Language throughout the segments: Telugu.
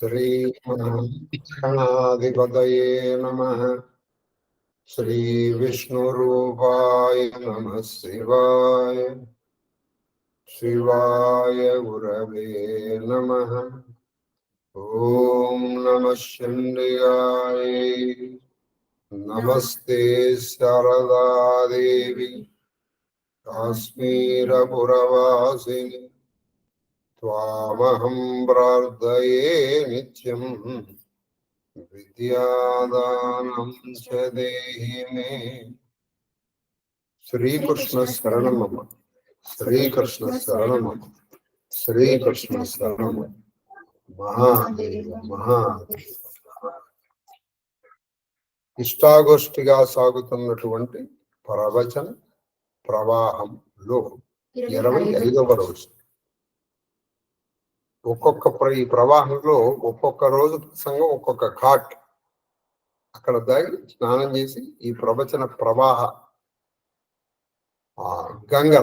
श्रीमहागणाधिपतये नमः। श्री विष्णुरूपाय नमः शिवाय। शिवाय गुरवे नमः। ओम नमः शिवाय। नमस्ते शारदा देवी काश्मीरपुरवासिनि त्वामहं प्रार्थये नित्यं विद्यादानं च देहि मे। श्रीकृष्ण शरणमम। श्रीकृष्ण शरणमम। श्रीकृष्ण शरणमम। महादेव महादेव। ఇష్టాగోష్ఠిగా సాగుతున్నటువంటి ప్రవచన ప్రవాహంలో 25వ రోజు. ఈ ప్రవాహంలో ఒక్కొక్క రోజు ప్రసంగం ఒక్కొక్క ఘాట్. అక్కడ దాగి స్నానం చేసి ఈ ప్రవచన ప్రవాహ గంగ,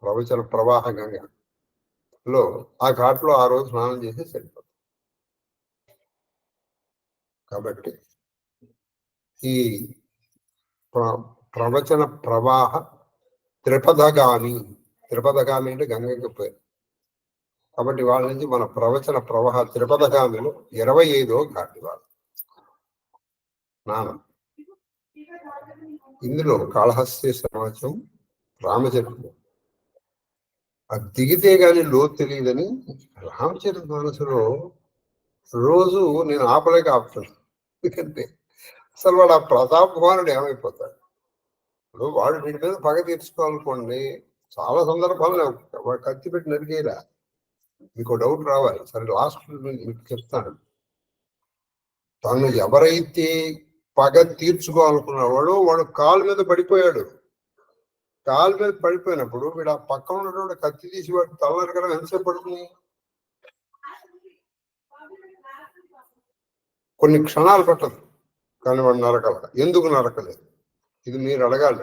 ప్రవచన ప్రవాహ గంగలో ఆ ఘాట్లో ఆ రోజు స్నానం చేసి సరిపోతుంది. కాబట్టి ఈ ప్రవచన ప్రవాహ త్రిపథగామి అంటే గంగకి పేరు. కాబట్టి వాళ్ళ నుంచి మన ప్రవచన ప్రవాహ త్రిపథగామిలో 25వ ఘాట్ వాళ్ళు స్నానం. ఇందులో కాళహస్తి సమాజం రామచరిత్ర అది దిగితే గాని లోతు తెలియదని రామచరిత్ర మనసులో రోజు నేను ఆపలేక ఆపుతున్నాను. ఎందుకంటే అసలు వాడు ఆ ప్రతాప్ కుమారుడు ఏమైపోతాడు? ఇప్పుడు వాడు వీడి మీద పగ తీర్చుకోవాలనుకోండి, చాలా సందర్భాలు వాడు కత్తి పెట్టి నరికేలా. మీకు డౌట్ రావాలి. సరే, లాస్ట్ మీకు చెప్తాను. తను ఎవరైతే పగ తీర్చుకోవాలనుకున్నాడు వాడు కాలు మీద పడిపోయాడు. కాలు మీద పడిపోయినప్పుడు వీడు ఆ పక్కన ఉన్నటువంటి కత్తి తీసి వాడు తల నరకడం ఎంతసేపు పడుతుంది? కొన్ని క్షణాలు పట్టదు. కానీ వాడు నరకల. ఎందుకు నరకలేదు? ఇది మీరు అడగాలి.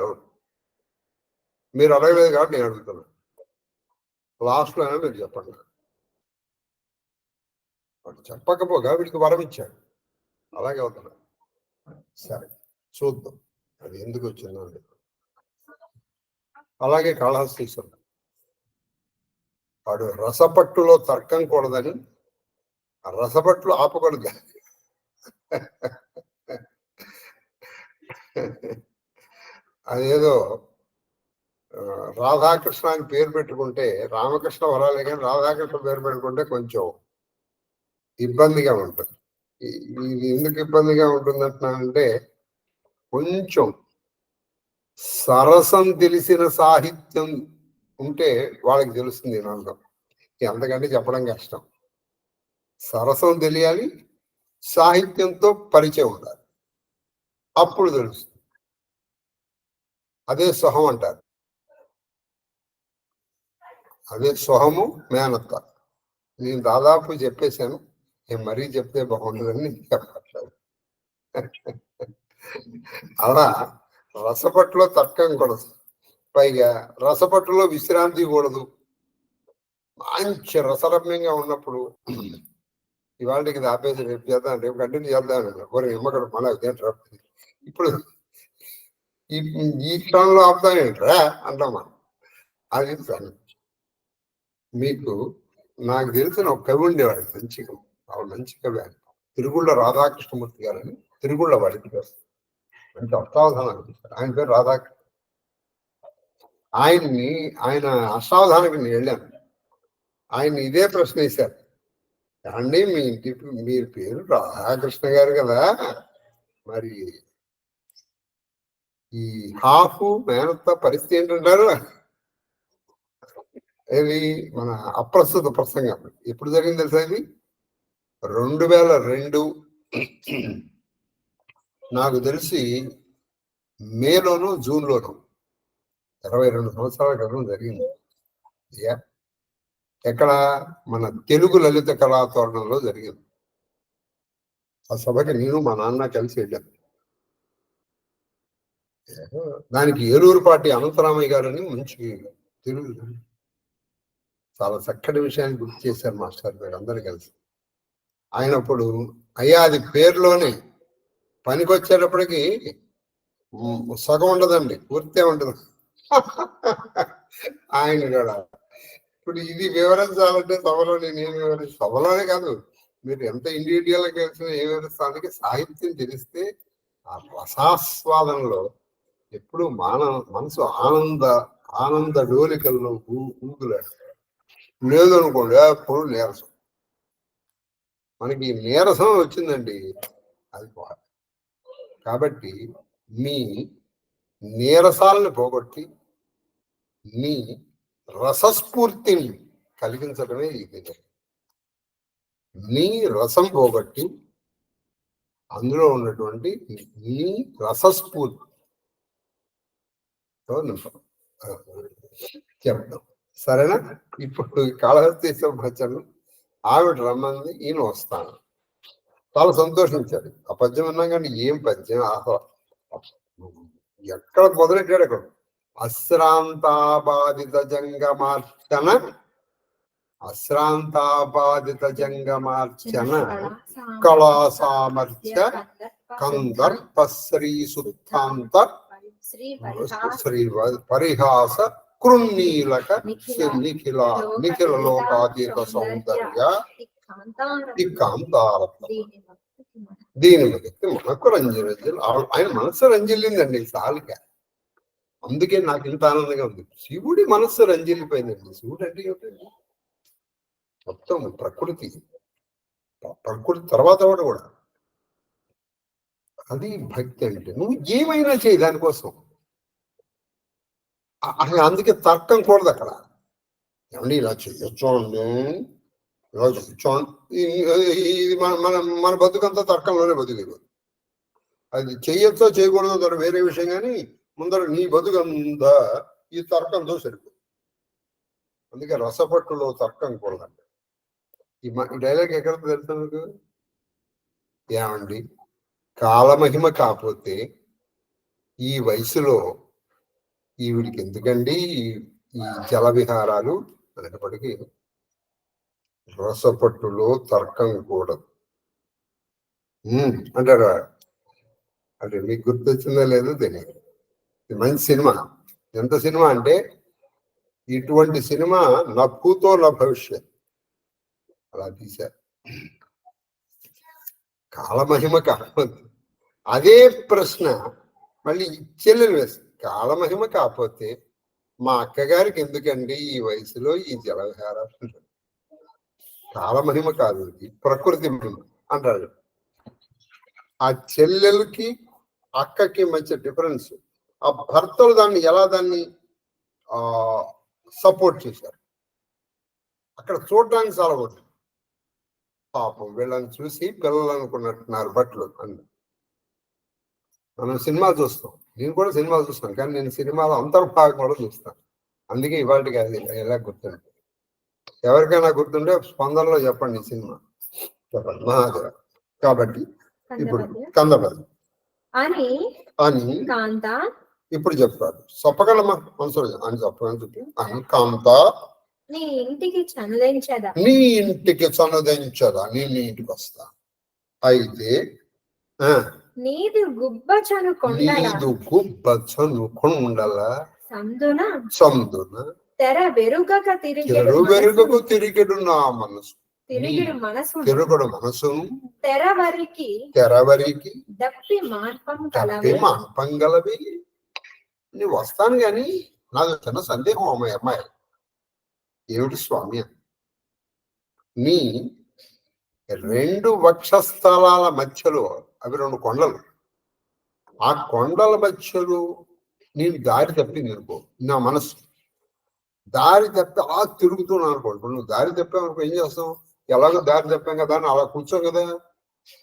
మీరు అడగలేదు కాబట్టి నేను అడుగుతున్నాను. లాస్ట్లో అయినా మీరు చెప్పండి. వాడు చెప్పకపోగా వీడికి వరం ఇచ్చాడు. అలాగే అవుతున్నాడు. సరే, చూద్దాం అది ఎందుకు వచ్చిందో. అలాగే కాళహస్తీశ్వరుడు వాడు రసపట్టులో తర్కం కూడదని రసపట్లు ఆపకూడదు. అదేదో రాధాకృష్ణ అని పేరు పెట్టుకుంటే రామకృష్ణ వరాలే, కానీ రాధాకృష్ణ పేరు పెట్టుకుంటే కొంచెం ఇబ్బందిగా ఉంటుంది. ఇది ఎందుకు ఇబ్బందిగా ఉంటుందంటున్నానంటే, కొంచెం సరసం తెలిసిన సాహిత్యం ఉంటే వాళ్ళకి తెలుస్తుంది నాకు. అంతకంటే చెప్పడం కష్టం. సరసం తెలియాలి, సాహిత్యంతో పరిచయం ఉండాలి, అప్పుడు తెలుస్తుంది. అదే సొహం అంటారు. అదే సొహము మేనత్త. నేను దాదాపు చెప్పేశాను. నేను మరీ చెప్తే బాగుండదని చెప్పట్లేదు. అలా రసపట్టులో తర్కం కూడదు, పైగా రసపట్టులో విశ్రాంతి కూడదు. మంచి రసరమ్యంగా ఉన్నప్పుడు ఇవాళకి ఇది ఆపేసి రేపు చేద్దాం, రేపు కంటిన్యూ చేద్దాం. నిమ్మకడ మళ్ళీ ఇప్పుడు ఈ క్షణంలో ఆపుతానేంట్రా అంటామా? అది మీకు నాకు తెలిసిన ఒక కవి ఉండేవాడు, మంచిగా మంచి కవి. తిరుగుళ్ళ రాధాకృష్ణమూర్తి గారని, తిరుగుళ్ళ వాడికి మంచి అష్టావధానం అనిపిస్తారు. ఆయన పేరు రాధాకృష్ణ. ఆయన అష్టావధానానికి నేను వెళ్ళాను. ఆయన ఇదే ప్రశ్న వేశారు. అండి, మీ ఇంటి మీరు పేరు రాధాకృష్ణ గారు కదా, మరి ఈ హాఫ్ మేనత్త పరిస్థితి ఏంటంటారు? ఇది మన అప్రస్తుత ప్రసంగం. ఎప్పుడు జరిగింది తెలుసా? ఇది 2002 నాకు తెలిసి మేలోను జూన్లోను 22 సంవత్సరాల క్రితం జరిగింది. ఎక్కడ? మన తెలుగు లలిత కళాతోరణంలో జరిగింది. ఆ సభకి నేను మా నాన్న కలిసి వెళ్ళాను. దానికి ఏలూరుపాటి అనంతరామయ్య గారని మంచి తెలుగు చాలా చక్కటి విషయాన్ని గుర్తు చేశారు మాస్టర్ గారు అందరూ కలిసి. అయినప్పుడు అయ్యా అది పేరులోనే, పనికి వచ్చేటప్పటికి సగం ఉండదండి, పూర్తే ఉండదు. ఆయన కూడా ఇప్పుడు ఇది వివరించాలంటే సభలో నేను సభలోనే కాదు, మీరు ఎంత ఇండివిజువల్గా కలిసిన ఏ వివరిస్తానికి సాహిత్యం తెలిస్తే ఆ రసాస్వాదనలో ఎప్పుడు మనసు ఆనంద డోలికల్లో ఊగులాడు. లేదనుకోండి ఎప్పుడు నీరసం. మనకి నీరసం వచ్చిందండి, అది పోవాలి. కాబట్టి మీ నీరసాలను పోగొట్టి మీ రసస్ఫూర్తిని కలిగించడమే ఇది. నీ రసం పోగొట్టి అందులో ఉన్నటువంటి నీ రసస్ఫూర్తి చెప్తాం, సరేనా? ఇప్పుడు కాళహస్తీశ్వర భజనలు ఆవిడ రమ్మంది, ఈయన వస్తాను. చాలా సంతోషించాడు. ఆ పద్యం విన్నా కానీ ఏం పద్యం, ఎక్కడ మొదలెట్టాడు అక్కడ. అశ్రాంతాబాధిత జంగమార్చన, అశ్రాంతాబాధిత జంగమార్చన కళా సామర్థ్య కందర్ప శ్రీ సుత్తాంత శ్రీ పరిహాస కృన్నీలక నిఖిల లోకాతీత సౌందర్య కాంతారత్న దీని వ్యక్తి మనకు రంజరంజలు. ఆయన మనస్సు రంజిల్లిందండి సాలిక. అందుకే నాకు ఇంత ఆనందంగా ఉంది. శివుడి మనస్సు రంజిల్లిపోయిందండి. శివుడు అంటే ఏమిటండి? మొత్తం ప్రకృతి తర్వాత కూడా అది భక్తి. అంటే నువ్వు ఏమైనా చేయి దానికోసం. అందుకే తర్కం కూడదు అక్కడ. ఏమండి ఇలా చేయొచ్చు అండి, ఇలా చేయొచ్చు, ఇది మన బతుకంతా తర్కంలోనే బతుకేది. అది చెయ్యొచ్చో చేయకూడదో తన వేరే విషయం, కానీ ముందర నీ బతుకంతా ఈ తర్కంతో సరిపోదు. అందుకే రసపట్టులో తర్కం కూడదండి. ఈ డైలాగ్ ఎక్కడ తెలుసు మీకు? ఏమండి కాలమహిమ కాకపోతే ఈ వయసులో ఈవిడికి ఎందుకండి ఈ జల విహారాలు అనేటప్పటికీ రసపట్టులో తర్కం కూడదు అంటాడు. అంటే మీకు గుర్తొచ్చిందో లేదో తెలియదు. మంచి సినిమా. ఎంత సినిమా అంటే ఇటువంటి సినిమా నా భూతో నా భవిష్యత్ అలా తీశారు. కాలమహిమ కాకపోతే అదే ప్రశ్న మళ్ళీ చెల్లెలు వేస్తుంది. కాలమహిమ కాకపోతే మా అక్కగారికి ఎందుకండి ఈ వయసులో ఈ జలవిహారాలు? కాలమహిమ కాదు, ఇది ప్రకృతి మహిమ అంటాడు. ఆ చెల్లెలకి అక్కకి మధ్య డిఫరెన్స్, ఆ భర్తలు దాన్ని సపోర్ట్ చేశారు. అక్కడ చూడడానికి చాలా బాగుంది. పాపం వీళ్ళని చూసి పిల్లలు అనుకున్నట్టున్నారు బట్టలు అని. మనం సినిమా చూస్తాం, నేను కూడా సినిమా చూస్తాను, కానీ నేను సినిమాలో అంతర్భాగం కూడా చూస్తాను. అందుకే ఇవాళకి అది ఎలా గుర్తుంటుంది. ఎవరికైనా గుర్తుంటే స్పందనలో చెప్పండి సినిమా, చెప్పండి మహాదేవ. కాబట్టి ఇప్పుడు కందపల్లి అని ఇప్పుడు చెప్తారు. చెప్పగలమా మనసులో అని చెప్పని చెప్పి అని కాంత నీ ఇంటికి చనుదించదా, నీ ఇంటికి వస్తా. అయితే నీదు గుబ్బచను కొండల సందున తెర వెరుగక తిరిగెడు నా మనసు, తిరుగుడు మనసు తెరవరికి దప్పి మార్పంగలవి. నువ్వు వస్తాను గాని నాకు చిన్న సందేహం అమ్మాయి. ఏమిటి స్వామి? నీ 2 వక్షస్థలాల మధ్యలో అవి 2 కొండలు, ఆ కొండల మధ్యలో నేను దారి తప్పింది అనుకో, నా మనసు దారి తప్పి అలా తిరుగుతున్నాను అనుకో. ఇప్పుడు నువ్వు దారి తప్పావనుకో ఏం చేస్తావు? ఎలాగో దారి తప్పాం కదా అని అలా కూర్చోం కదా.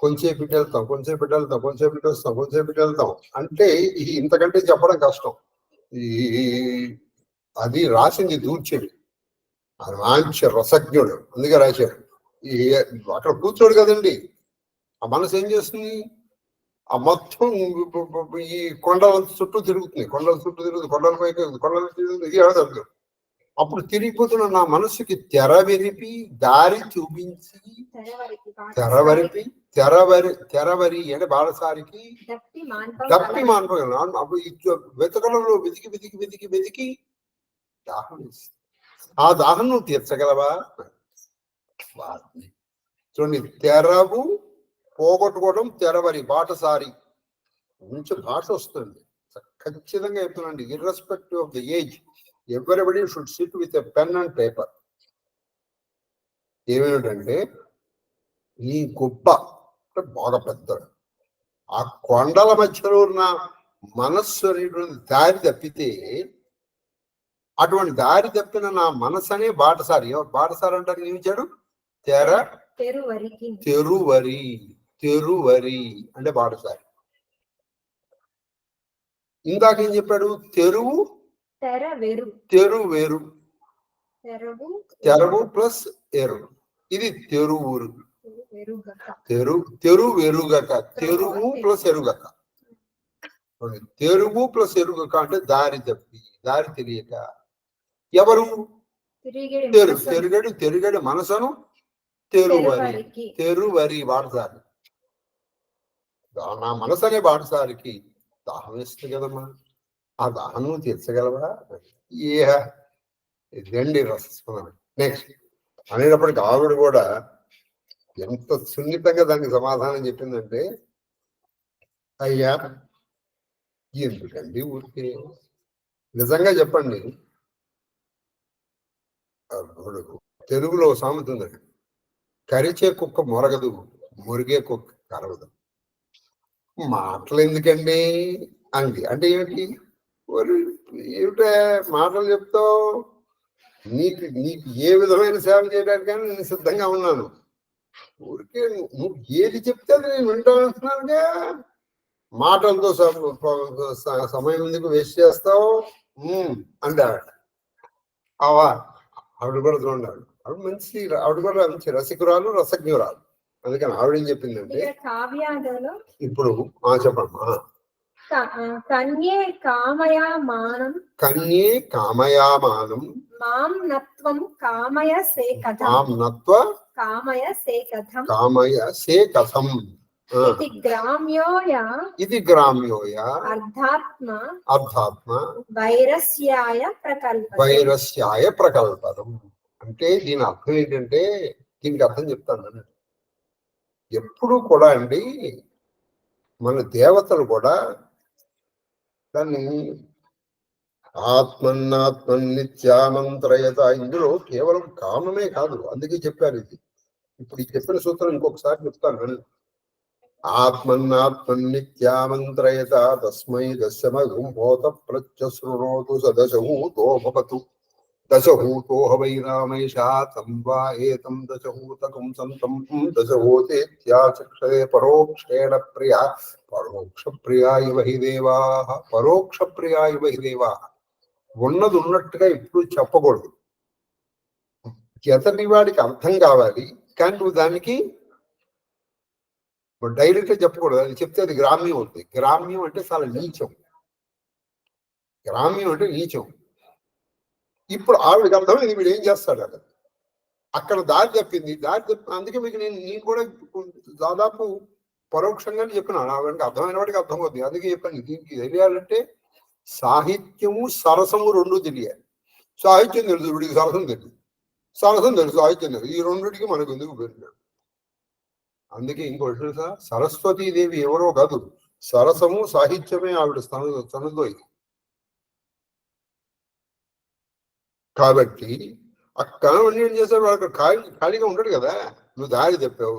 కొంచెంసేపు ఇటు వెళ్తాం, కొంచెంసేపు ఇటు వెళ్తాం, కొంచెంసేపు ఇటు వస్తాం, కొంచెంసేపు ఇటు వెళ్తాం. అంటే ఇంతకంటే చెప్పడం కష్టం. అది రాసింది దూర్చేది, అది మంచి రసజ్ఞుడు, అందుకే రాశాడు. అక్కడ కూర్చోడు కదండి. ఆ మనసు ఏం చేస్తుంది? ఆ మొత్తం ఈ కొండల చుట్టూ తిరుగుతుంది, కొండల పైకి కొండల తిరుగుతుంది. ఇది ఎవరు అప్పుడు తిరిగిపోతున్న నా మనసుకి తెర విరిపి దారి చూపించి తెరవరి అంటే బాలసారికి దప్పి మాన్పగలను. అప్పుడు వెతకడంలో వెతికి వెతికి వెతికి వెతికి దాహం ఆ దాహం నువ్వు తీర్చగలవా? చూడండి, తెరవు పోగొట్టుకోవడం తెరవరి బాటసారి నుంచి భాష వస్తుంది. ఖచ్చితంగా చెప్తున్నాండి, irrespective of the age everybody should sit with a pen and paper. ఏమేమిటంటే ఈ గుబ్బ బాగా పెద్ద, ఆ కొండల మధ్యలో ఉన్న మనస్సు అనేటువంటి దారి తప్పితే, అటువంటి దారి తప్పిన నా మనసు అనే బాటసారి. బాటసారి అంటారు నియమించాడు తెరువరి. తెరువరి అంటే బాటసారి. ఇందాకేం చెప్పాడు? తెరువేరు, తెరవు ప్లస్ ఎరు, ఇది తెరువురు. తెరువెరుగక, తెరువు ప్లస్ ఎరుగక. తెరువు ప్లస్ ఎరుగక అంటే దారి తప్పి, దారి తెలియక. ఎవరు? తెరుగడు మనసును తెరువరి బాటసారి. నా మనసు అనే బాటసారికి దాహం వేస్తుంది కదమ్మా, ఆ దాహం నువ్వు తీర్చగలవా? ఇదండి రసస్పదం. నెక్స్ట్ అనేటప్పటికి ఆవిడ కూడా ఎంత సున్నితంగా దానికి సమాధానం చెప్పిందంటే, అయ్యా ఎందుకండి ఊరికే, నిజంగా చెప్పండి. తెలుగులో సామెత ఉందండి, కరిచే కుక్క మొరగదు, మురిగే కుక్క కరవదు. మాటలు ఎందుకండి అంది. అంటే ఏమిటి? ఏమిటే మాటలు చెప్తావు? నీకు ఏ విధమైన సేవ చేయడానికైనా నేను సిద్ధంగా ఉన్నాను. ఊరికే నువ్వు ఏది చెప్తే అది నేను వింటానంటున్నానుగా. మాటలతో సమయం ఎందుకు వేస్ట్ చేస్తావు అంటే ఆవిడ కూడా చూడాలి. ఆవిడ మంచి, ఆవిడ కూడా మంచి రసికురాలు, రసజ్ఞురాలు. అందుకని ఆవిడ ఏం చెప్పిందంటే, ఇప్పుడు చెప్పమ్మా. కన్యే కామయామానం మాం నత్వం కామయ సే కథం ఇది గ్రామ్యోయ అర్థాత్మ వైరస్యాయ ప్రకల్పనం. అంటే దీని అర్థం ఏంటంటే, దీనికి అర్థం చెప్తాను. ఎప్పుడు కూడా అండి మన దేవతలు కూడా దాన్ని ఆత్మన్నాత్మన్నిత్యామంత్రయత, ఇందులో కేవలం కామమే కాదు, అందుకే చెప్పారు ఇది. ఇప్పుడు ఈ చెప్పిన సూత్రం ఇంకొకసారి చెప్తాను. ఆత్మన్నాత్మన్నిత్యామంత్రయత తస్మై దశమోత ప్రత్యశృణోతు సదశహూతో భవతు దశహూతోహ వై రామేషా తం వా ఏతం దశహూతకం సంతం దశహూతేత్యాచక్షతే పరోక్షేణ ప్రియా పరోక్ష ప్రియా ఇవ హి దేవా. పరోక్ష ప్రియా ఇవ హి దేవా. ఉన్నది ఉన్నట్టుగా ఎప్పుడు చెప్పకూడదు. ఎతటి వాడికి అర్థం కావాలి, కానీ నువ్వు దానికి డైరెక్ట్ గా చెప్పకూడదు. అది చెప్తే అది గ్రామ్యం అవుతుంది. గ్రామ్యం అంటే చాలా నీచం. గ్రామ్యం అంటే నీచం. ఇప్పుడు ఆవిడకి అర్థమైంది వీడు ఏం చేస్తాడు అక్కడ దారి తప్పింది. అందుకే మీకు నేను కూడా దాదాపు పరోక్షంగానే చెప్పినాను. ఆవిడకి అర్థమైన వాడికి అర్థమవుతుంది. అందుకే చెప్పాను, దీనికి తెలియాలంటే సాహిత్యము సరసము రెండు తెలియాలి. సాహిత్యం తెలుసు వీడికి, సరసం తెలుసు. సరసం తెలుసు, సాహిత్యం తెలుసు. ఈ రెండుకి మనకు ఎందుకు పెరిగాడు. అందుకే ఇంకోటి తెలుసా, సరస్వతీదేవి ఎవరో కాదు, సరసము సాహిత్యమే ఆవిడ స్థానంలో. కాబట్టి అక్కడ ఏం చేశాడు, అక్కడ ఖాళీగా ఉంటాడు కదా. నువ్వు దారి తప్పావు,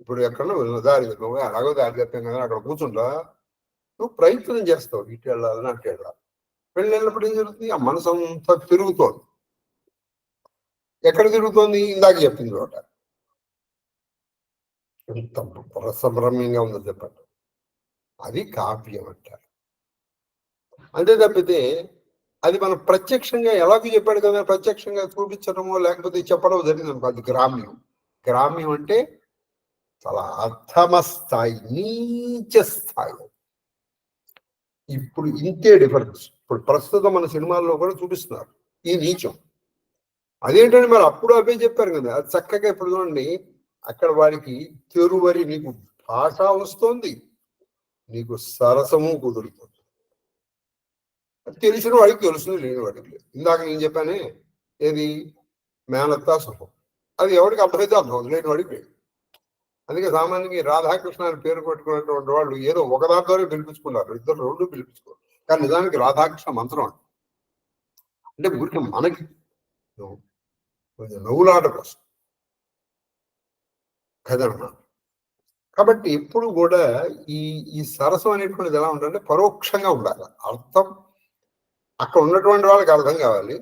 ఇప్పుడు ఎక్కడో నువ్వు దారి తప్పావు, అలాగో దారి తప్పావు కదా, అక్కడ కూర్చుంటా నువ్వు ప్రయత్నం చేస్తావు, ఇటు వెళ్ళాలని అటు వెళ్ళాలి. వెళ్ళినప్పుడు ఏం జరుగుతుంది, ఆ మనసు అంతా తిరుగుతోంది. ఎక్కడ తిరుగుతోంది? ఇందాక చెప్పింది చోట. ఎంత రసభ్రమ్యంగా ఉందో చెప్పండి. అది కావ్యం అంటారు. అంతే తప్పితే అది మనం ప్రత్యక్షంగా ఎలాగో చెప్పాడు కదా, ప్రత్యక్షంగా చూపించడమో లేకపోతే చెప్పడం జరిగింది. అది గ్రామ్యం. గ్రామ్యం అంటే చాలా అధమ స్థాయి, నీచ స్థాయి. ఇప్పుడు ఇంతే డిఫరెన్స్. ఇప్పుడు ప్రస్తుతం మన సినిమాల్లో కూడా చూపిస్తున్నారు ఈ నీచం. అదేంటంటే మరి అప్పుడు అవే చెప్పారు కదా, అది చక్కగా ఇప్పుడు చూడండి, అక్కడ వాడికి తెరువరి, నీకు భాష వస్తుంది, నీకు సరసము కుదురుతుంది. తెలిసిన వాడికి తెలుస్తుంది, లేని వాడికి లేదు. ఇందాక నేను చెప్పానే ఏది, మేనత్తా సుఖం, అది ఎవరికి అర్థమైతే అర్థం, లేని వాడికి లేదు. అందుకే సామాన్యంగా ఈ రాధాకృష్ణ అని పేరు పెట్టుకున్నటువంటి వాళ్ళు ఏదో ఒకదాంతోనే పిలిపించుకున్నారు, ఇద్దరు రెండు పిలిపించుకోరు. కానీ నిజానికి రాధాకృష్ణ మంత్రం అంటే ఊరికి మనకి కొంచెం నవ్వులాట కోసం కదనమాట. కాబట్టి ఎప్పుడు కూడా ఈ ఈ సరసం అనేటువంటిది ఎలా ఉండాలంటే పరోక్షంగా ఉండాలి. అర్థం అక్కడ ఉన్నటువంటి వాళ్ళకి అర్థం కావాలి,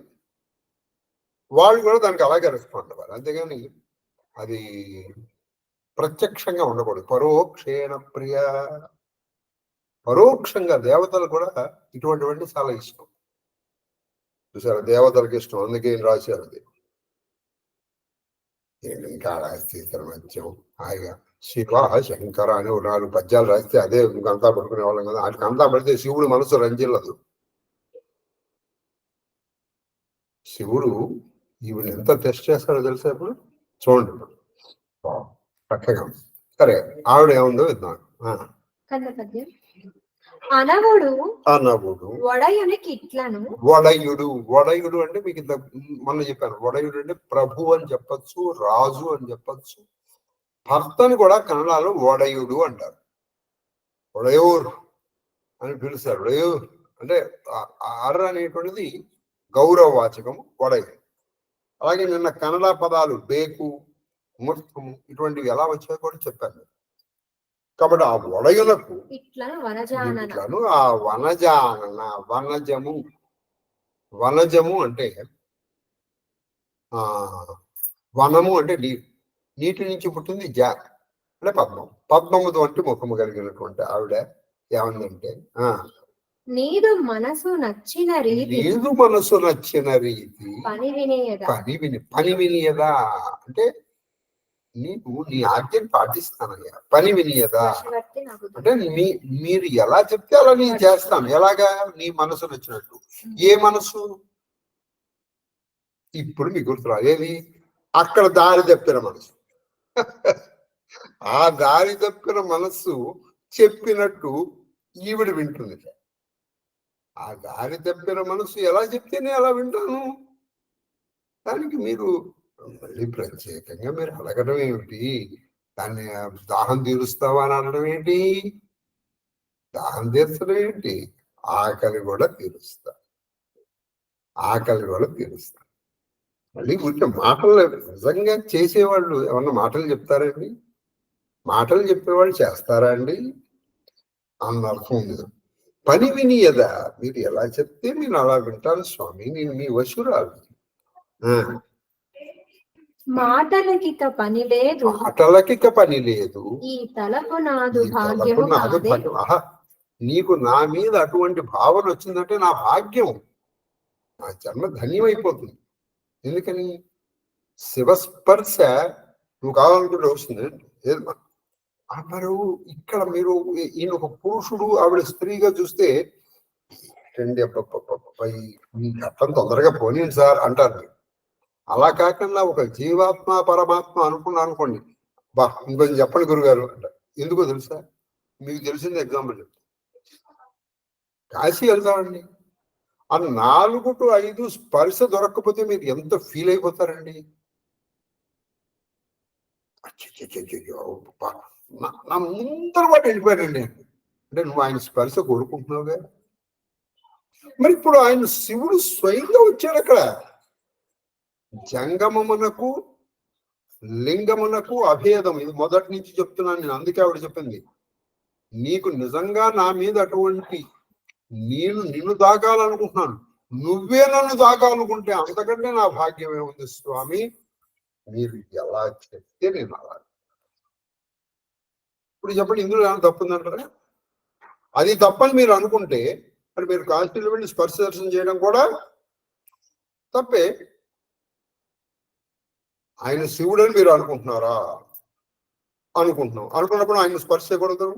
వాళ్ళు కూడా దానికి అలాగే రెస్పాండ్ అవ్వాలి. అంతేగాని అది ప్రత్యక్షంగా ఉండకూడదు. పరోక్షేణ ప్రియ, పరోక్షంగా దేవతలు కూడా ఇటువంటివన్నీ చాలా ఇష్టం. చూసారా, దేవతలకు ఇష్టం, అందుకే రాశారు అది. ఇంకా రాస్తే మధ్యం హాయిగా శివ శంకర అని 4 పద్యాలు రాస్తే అదే ఇంకంతా పడుకునే వాళ్ళం కదా. వాటికి అంతా పడితే శివుడు మనసు రంజిల్లదు. శివుడు ఈవిని ఎంత టెస్ట్ చేస్తాడో తెలుసా ఇప్పుడు చూడండి. చక్కగా సరే, ఆవిడ ఏముందో విద్దాం. అనవుడు అనవుడు వడయునికి ఇట్లను, వడయుడు అంటే మీకు ఇంత మొన్న చెప్పాను, వడయుడు అంటే ప్రభు అని చెప్పచ్చు, రాజు అని చెప్పచ్చు. భర్తని కూడా కన్నడలో వడయుడు అంటారు. వడయూర్ అని పిలుస్తారు. వడయూర్ అంటే అర్ర అనేటువంటిది గౌరవవాచకము వడయుడు. అలాగే నిన్న కన్నడ పదాలు బేకు, ముత్తము ఇటువంటివి ఎలా వచ్చాయో కూడా చెప్పాను. కాబట్టి ఆ వడయులకు ఇట్లను ఆ వనజానన, వనజము అంటే వనము అంటే నీటి నుంచి పుట్టింది జా అంటే పద్మం. పద్మముతో అంటే ముఖము కలిగినటువంటి ఆవిడ ఏమందంటే నీదు మనసు నచ్చిన రీతి పని వినియదా అంటే నీకు నీ ఆజ్ఞను పాటిస్తానయ్యా. పని వినియదా అంటే మీరు ఎలా చెప్తే అలా నేను చేస్తాను. ఎలాగా? నీ మనసు నచ్చినట్టు. ఏ మనసు? ఇప్పుడు మీకు గుర్తురా ఏది, అక్కడ దారి తప్పిన మనసు. ఆ దారి తప్పిన మనస్సు చెప్పినట్టు ఈవిడ వింటుంది. ఆ దారి తప్పిన మనసు ఎలా చెప్తేనే అలా వింటాను. దానికి మీరు మళ్ళీ ప్రత్యేకంగా మీరు అడగడం ఏమిటి? దాన్ని దాహం తీరుస్తావా అని అనడం ఏంటి? దాహం తీర్చడం ఏంటి? ఆకలి కూడా తీరుస్తా, మళ్ళీ ఊరికే మాటలు నిజంగా చేసేవాళ్ళు ఏమన్నా మాటలు చెప్తారండి? మాటలు చెప్పేవాళ్ళు చేస్తారా అండి అన్న అర్థం ఉంది. పని వినియదా, మీరు ఎలా చెప్తే నేను అలా వింటాను స్వామి, నేను మీ వశురాలు. మాటలకిక పని లేదు, ఈ తలపు నాదు భాగ్యము నీకు నా మీద అటువంటి భావన వచ్చిందంటే నా భాగ్యం, నా జన్మ ధన్యమైపోతుంది. ఎందుకని? శివస్పర్శ నువ్వు కావాలనుకుంటే వస్తుందండి. మరి ఇక్కడ మీరు ఈయన ఒక పురుషుడు, ఆవిడ స్త్రీగా చూస్తే మీకు అర్థం తొందరగా పోనీయండి సార్ అంటారు. అలా కాకుండా ఒక జీవాత్మ పరమాత్మ అనుకున్నా అనుకోండి, ఇంకొంచెం చెప్పండి గురుగారు అంటారు. ఎందుకో తెలుసా? మీకు తెలిసింది ఎగ్జాంపుల్ చెప్తాను. కాశీ వెళ్తామండి, ఆ 4 to 5 స్పర్శ దొరకకపోతే మీరు ఎంత ఫీల్ అయిపోతారండి? నా ముందర పాటు వెళ్ళిపోయాడండి అంటే నువ్వు ఆయన స్పర్శ కోరుకుంటున్నావుగా. మరి ఇప్పుడు ఆయన శివుడు స్వయంగా వచ్చాడు. అక్కడ జంగమమునకు లింగమునకు అభేదం, ఇది మొదటి నుంచి చెప్తున్నాను నేను. అందుకే ఆవిడ చెప్పింది, నీకు నిజంగా నా మీద అటువంటి నిన్ను దాకాలనుకుంటున్నాను, నువ్వే నన్ను దాకాలనుకుంటే అంతకంటే నా భాగ్యం ఏముంది స్వామి, మీరు ఎలా చెప్తే నేను అలా. ఇప్పుడు చెప్పండి, ఇందులో ఏమైనా తప్పుందంటారా? అది తప్పని మీరు అనుకుంటే మరి మీరు కాశీలో వెళ్ళి స్పర్శ దర్శనం చేయడం కూడా తప్పే. ఆయన శివుడు అని మీరు అనుకుంటున్నారా? అనుకున్నప్పుడు ఆయన స్పర్శ చేయకూడదు,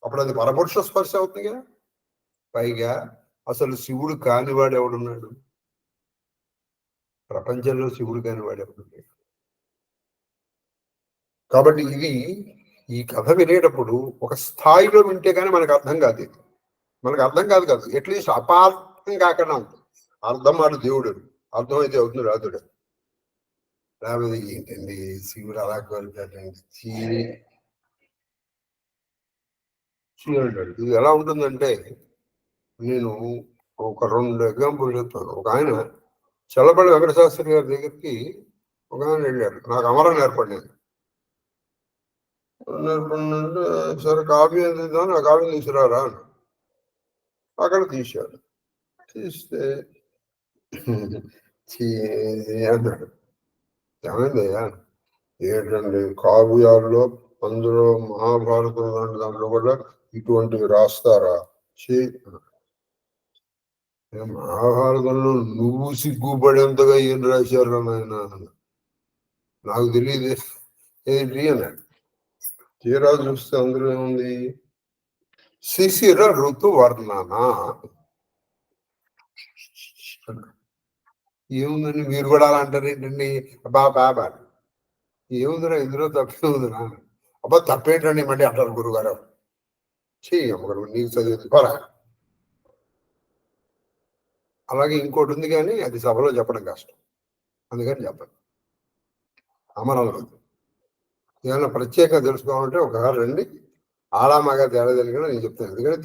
అప్పుడు అది పరపురుష స్పర్శ అవుతుంది కదా. పైగా అసలు శివుడు కానివాడు ఎవడున్నాడు? ప్రపంచంలో శివుడు కాని వాడు ఎప్పుడు లేడు. కాబట్టి ఈ కథ వినేటప్పుడు ఒక స్థాయిలో వింటే కానీ మనకు అర్థం కాదు. ఇది మనకు అర్థం కాదు అట్లీస్ట్ అపార్థం కాకుండా ఉంటుంది. అర్థం ఆడు దేవుడు, అర్థమైతే అవుతుంది రాదుడు. లేకపోతే ఏంటండి శివుడు అలా కోరుతాడండి అంటాడు. ఇది ఎలా ఉంటుందంటే, నేను ఒక 2 ఎగ్జాంపుల్ చెప్తాను. ఒక ఆయన చల్లపల్లి వెంకటశాస్త్రి గారి దగ్గరికి ఒక ఆయన వెళ్ళాడు. నాకు అమరం నేర్పడినది. సరే కావ్యం తీద్దాం, ఆ కావ్యం తీసుకురారా అని అక్కడ తీశాడు. తీస్తే అన్నాడు, ఏమైందయ్యా? ఏంటండి కావ్యాల్లో అందులో మహాభారతం లాంటి దాంట్లో కూడా ఇటువంటివి రాస్తారా? మహాభారతంలో నువ్వు సిగ్గుపడేంతగా ఏం రాశారు నాయన, నాకు తెలియదు ఏంటి అన్నాడు. తీరా చూస్తే అందులో ఏముంది? శిశిర ఋతు వర్ణన. ఏముందని మీరు కూడా అలా అంటారు ఏంటండి? బాబా ఏముందిరా ఇందులో తప్పేముందిరా? అబ్బా తప్పేంటండి మళ్ళీ అంటారు గురుగారు. చెయ్యమ్మగారు నీకు చదివింది పోరా. అలాగే ఇంకోటి ఉంది కానీ అది సభలో చెప్పడం కష్టం, అందుకని చెప్పండి. అమరావతి ఏమైనా ప్రత్యేకంగా తెలుసుకోవాలంటే ఒకసారి రండి, ఆడామగా తేడా తెలియకుండా నేను చెప్తాను. ఎందుకంటే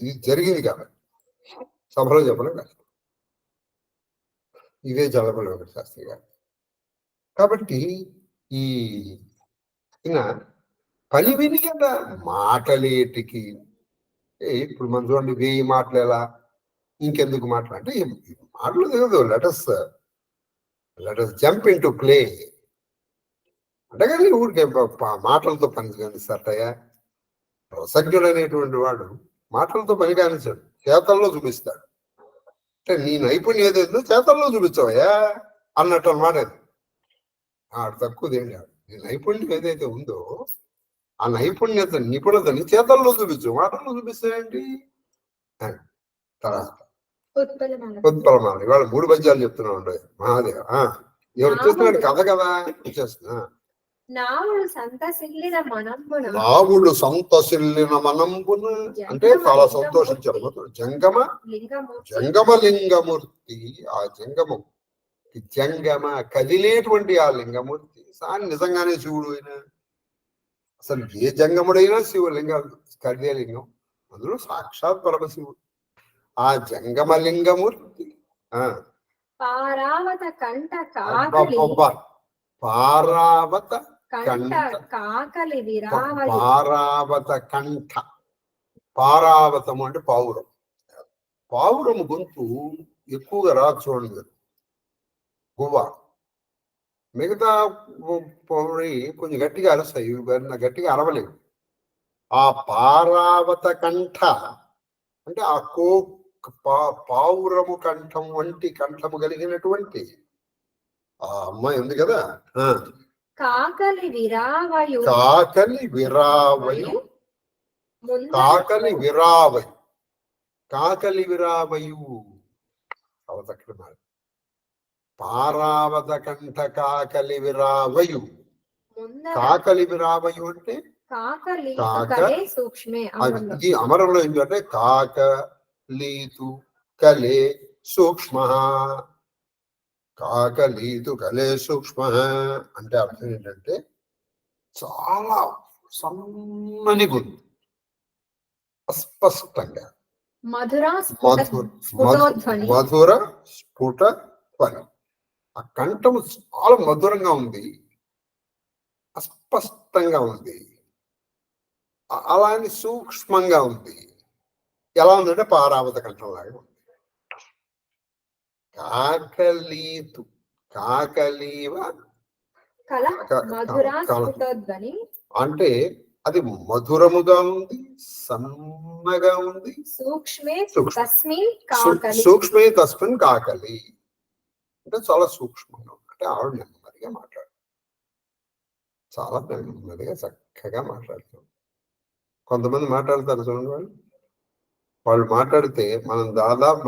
ఇది జరిగింది కాబట్టి సభలో చెప్పడం కష్టం. ఇదే చల్లపల్లి వెంకటశాస్త్రి గారు. కాబట్టి ఈయన పని విని కదా మాటలేటికి. ఇప్పుడు మనం చూడండి 1000 మాటలు ఎలా, ఇంకెందుకు మాట్లాడంటే మాటలు తెలియదు. Let us jump into play అంటే కానీ ఊరికే మాటలతో పని కానిస్తారయ్యా. రసజ్ఞుడు అనేటువంటి వాడు మాటలతో పని కానిస్తాడు, చేతల్లో చూపిస్తాడు. అంటే నీ నైపుణ్యం ఏదైతుందో చేతల్లో చూపించవయ్యా అన్నట్టు అన్నమాట. అది తక్కువదేం కాదు. నీ నైపుణ్యం ఏదైతే ఉందో ఆ నైపుణ్యత నిపుణతని చేతల్లో చూపించు, మాటల్లో చూపిస్తాయండి. తర్వాత ఉత్పలమాల ఇవాళ 3 పద్యాలు చెప్తున్నా ఉండే మహాదేవ. ఎవరు వచ్చేస్తున్నాడు కథ కదా వచ్చేస్తున్నా. నావుడు సంతసిల్లిన మనంబున అంటే చాలా సంతోషించారు. జంగమలింగమూర్తి. ఆ జంగమం కదిలేటువంటి ఆ లింగమూర్తి నిజంగానే శివుడు అయినా. అసలు ఏ జంగముడైనా శివలింగం కదిలే లింగం, అందులో సాక్షాత్ పరమశివుడు. ఆ జంగమలింగమూర్తి పారావత కంఠ పారావత కాకలి విరావలి. పారావత కంఠ, పారావతము అంటే పావురం. పావురము గొంతు ఎక్కువగా రాదు చూడండి, గువ్వ. మిగతా పౌరి కొంచెం గట్టిగా అరుస్తాయి, గట్టిగా అరవలేవు. ఆ పారావత కంఠ అంటే ఆ పావురము కంఠం వంటి కంఠము కలిగినటువంటి ఆ అమ్మాయి ఉంది కదా. కాకలి విరావయు పారావత కంఠ కాకలి విరావయు. కాకలి విరావయు అంటే సూక్ష్మే. ఇది అమరంలో ఏంటంటే కాకలీతు కలే సూక్ష్మ. కాకలీతు కలే సూక్ష్మ అంటే అర్థం ఏంటంటే చాలా సన్నని గొంతు, అస్పష్టంగా మధుర స్ఫుట ధ్వని. ఆ కంఠము చాలా మధురంగా ఉంది, అస్పష్టంగా ఉంది, అలానే సూక్ష్మంగా ఉంది. ఎలా ఉందంటే పారావత కంఠం లాగా ఉంది. కాకలీతు కాకలీవ అంటే అది మధురముగా ఉంది, సన్నగా ఉంది. సూక్ష్మే తస్మిన్ కాకలి అంటే చాలా సూక్ష్మంగా ఉంది. అంటే ఆవిడ నెమ్మదిగా మాట్లాడు, చాలా నెమ్మదిగా చక్కగా మాట్లాడుతుంది. కొంతమంది మాట్లాడతారు చూడండి, వాళ్ళు వాళ్ళు మాట్లాడితే మనం దాదాపు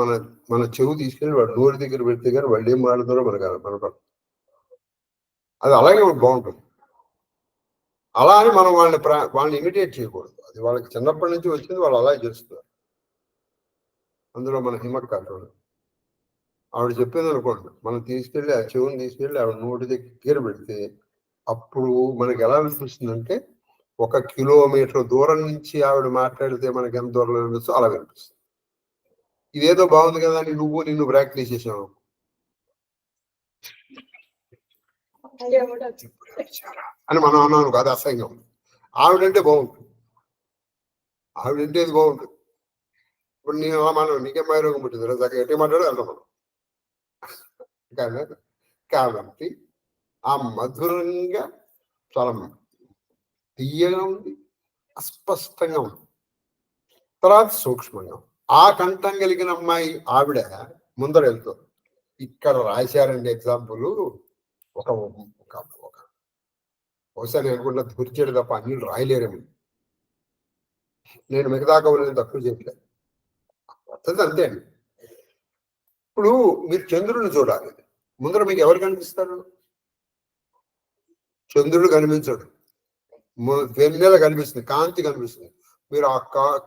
మన చెవు తీసుకెళ్ళి వాడు నోరు దగ్గర పెడితే కానీ వాళ్ళు ఏం మాట్లాడుతారో మనకు అది అలాగే బాగుంటుంది. అలా అని మనం వాళ్ళని ఇమిటేట్ చేయకూడదు. అది వాళ్ళకి చిన్నప్పటి నుంచి వచ్చింది, వాళ్ళు అలాగే చేస్తున్నారు. అందులో మన హిమ్మత్ కాదు. ఆవిడ చెప్పింది అనుకోండి, మనం తీసుకెళ్ళి ఆ చెవుని తీసుకెళ్ళి ఆవిడ నోటి దగ్గర పెడితే అప్పుడు మనకి ఎలా అనిపిస్తుందంటే 1 కిలోమీటర్ దూరం నుంచి ఆవిడ మాట్లాడితే మనకి ఎంత దూరం అనిపిస్తుందో అలా అనిపిస్తుంది. ఇదేదో బాగుంది కదా అని నిన్ను ప్రాక్టీస్ చేసావు అని మనం అన్నాను కాదు, అసహ్యంగా ఉంది. ఆవిడంటే బాగుంటుంది, ఆవిడంటే ఇది బాగుంటుంది. ఇప్పుడు నేను అలా మాట్లాడు, నీకేం మైరోగం పుట్టింది రోజు ఎట్టి మాట్లాడు వెళ్తాం మనం. కాబట్టి ఆ మధురంగా చాలా తీయగా ఉంది, అస్పష్టంగా ఉంది, తర్వాత సూక్ష్మంగా. ఆ కంఠం కలిగిన అమ్మాయి ఆవిడ ముందర వెళ్తుంది. ఇక్కడ రాశారండి ఎగ్జాంపుల్. ఒక బహుశా నేను అనుకుంటున్నా దూర్చేడు తప్ప అన్ని రాయలేరేమో. నేను మిగతా కవులను తక్కువ చేయట్లేదు, అంతే అండి. ఇప్పుడు మీరు చంద్రుడిని చూడాలి, ముందర మీకు ఎవరు కనిపిస్తారు? చంద్రుడు కనిపించడు, వెన్నెల కనిపిస్తుంది, కాంతి కనిపిస్తుంది. మీరు ఆ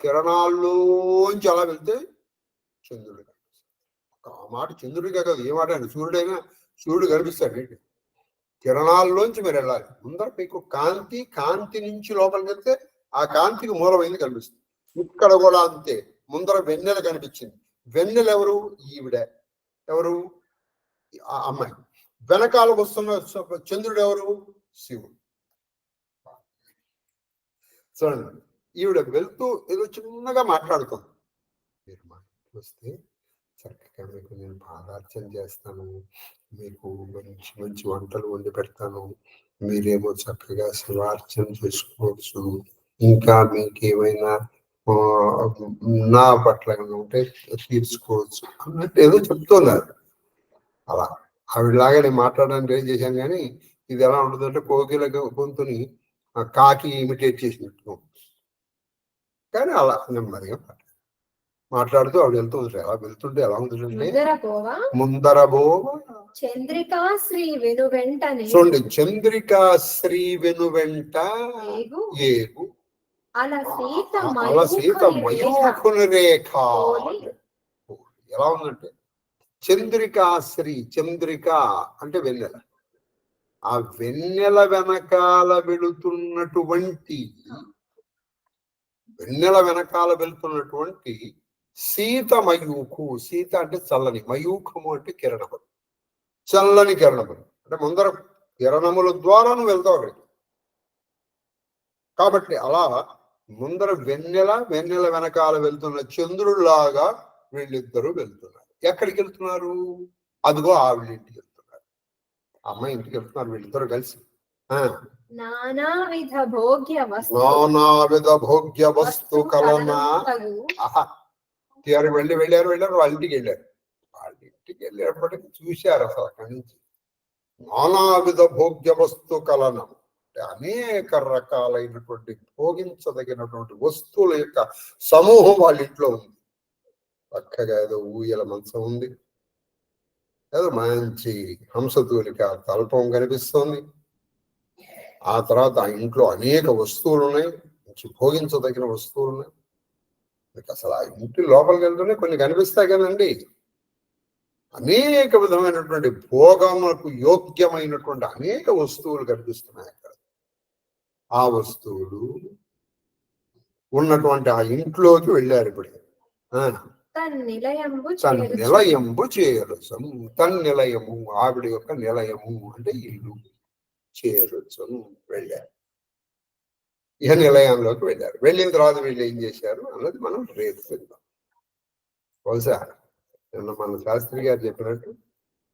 కిరణాల్లోంచి అలా వెళ్తే చంద్రుడు కనిపిస్తుంది. ఆ మాట చంద్రుడికే కాదు, ఏ మాట అండి, సూర్యుడు కనిపిస్తాడు ఏంటి? కిరణాల్లోంచి మీరు వెళ్ళాలి. ముందర మీకు కాంతి నుంచి లోపలికి వెళ్తే ఆ కాంతికి మూలమైంది కనిపిస్తుంది. ఇక్కడ కూడా అంతే, ముందర వెన్నెల కనిపించింది. వెన్నెల ఎవరు? ఈవిడ. ఎవరు? ఆ అమ్మాయి. వెనకాలకు వస్తున్న చంద్రుడు ఎవరు? శివుడు. చూడండి, ఈవిడ వెళ్తూ ఏదో చిన్నగా మాట్లాడుతుంది. మీరు వస్తే చక్కగా మీకు నేను పాదార్చన చేస్తాను, మీకు మంచి మంచి వంటలు వండి పెడతాను, మీరేమో చక్కగా శివార్చన చేసుకోవచ్చు, ఇంకా మీకు ఏమైనా నా పట్ల ఉంటే తీర్చుకోవచ్చు అన్నట్టు ఏదో చెప్తున్నారు. అలా ఆవిడలాగా నేను మాట్లాడడానికి ట్రై చేశాను, కానీ ఇది ఎలా ఉంటుందంటే కోకిల గొంతుని కాకి ఇమిటేట్ చేసినట్టు. కానీ అలా నెమ్మదిగా మాట్లాడుతూ ఆవిడ వెళ్తూ ఉంటారు. అలా వెళ్తుంటే ఎలా ఉంటుందంటే ముందరబోవ చంద్రికాశ్రీ వెనువెంటనే. చూడండి, చంద్రికాశ్రీ వెనువెంట ఏగు అలా సీత మయూఖుని రేఖ. ఎలా ఉందంటే చంద్రికాశ్రీ, చంద్రిక అంటే వెన్నెల. ఆ వెన్నెల వెనకాల వెళుతున్నటువంటి సీత మయూఖు. సీత అంటే చల్లని, మయూఖము అంటే కిరణము, చల్లని కిరణములు. అంటే ముందర కిరణముల ద్వారా నువ్వు వెళ్తావు అక్కడికి. కాబట్టి అలా ముందర వెన్నెల వెనకాల వెళ్తున్న చంద్రుడిలాగా వీళ్ళిద్దరూ వెళ్తున్నారు. ఎక్కడికి వెళ్తున్నారు? అదిగో ఆవిడ ఇంటికి వెళ్తున్నారు, అమ్మాయి ఇంటికి వెళ్తున్నారు వీళ్ళిద్దరు కలిసి. నానావిధ భోగ్య వస్తు కలన. వెళ్ళారు వాళ్ళ ఇంటికి వెళ్ళారు. వాళ్ళ ఇంటికి వెళ్ళేప్పటికి చూశారు అసలు అక్కడి నుంచి నానావిధ భోగ్య వస్తు కలనం. అనేక రకాలైనటువంటి భోగించదగినటువంటి వస్తువుల యొక్క సమూహం వాళ్ళ ఇంట్లో ఉంది. చక్కగా ఏదో ఊయల మంచం ఉంది, ఏదో మంచి హంసతూలిక తల్పం కనిపిస్తుంది. ఆ తర్వాత ఆ ఇంట్లో అనేక వస్తువులు ఉన్నాయి, మంచి భోగించదగిన వస్తువులు ఉన్నాయి. మీకు అసలు ఆ ఇంటి లోపలికి వెళ్తూనే కొన్ని కనిపిస్తాయి కదండి, అనేక విధమైనటువంటి భోగములకు యోగ్యమైనటువంటి అనేక వస్తువులు కనిపిస్తున్నాయి అక్కడ. ఆ వస్తువులు ఉన్నటువంటి ఆ ఇంట్లోకి వెళ్ళారు. ఇప్పుడు తన్నిలయంబు చేరసము. తన్నిలయము ఆవిడ యొక్క నిలయము అంటే ఇల్లు. చేరసము వెళ్ళారు. ఇహ నిలయంలోకి వెళ్ళారు. వెళ్ళిన తర్వాత వీళ్ళు ఏం చేశారు అన్నది మనం రేపు చెప్తాం. బహుశా నిన్న మన శాస్త్రి గారు చెప్పినట్టు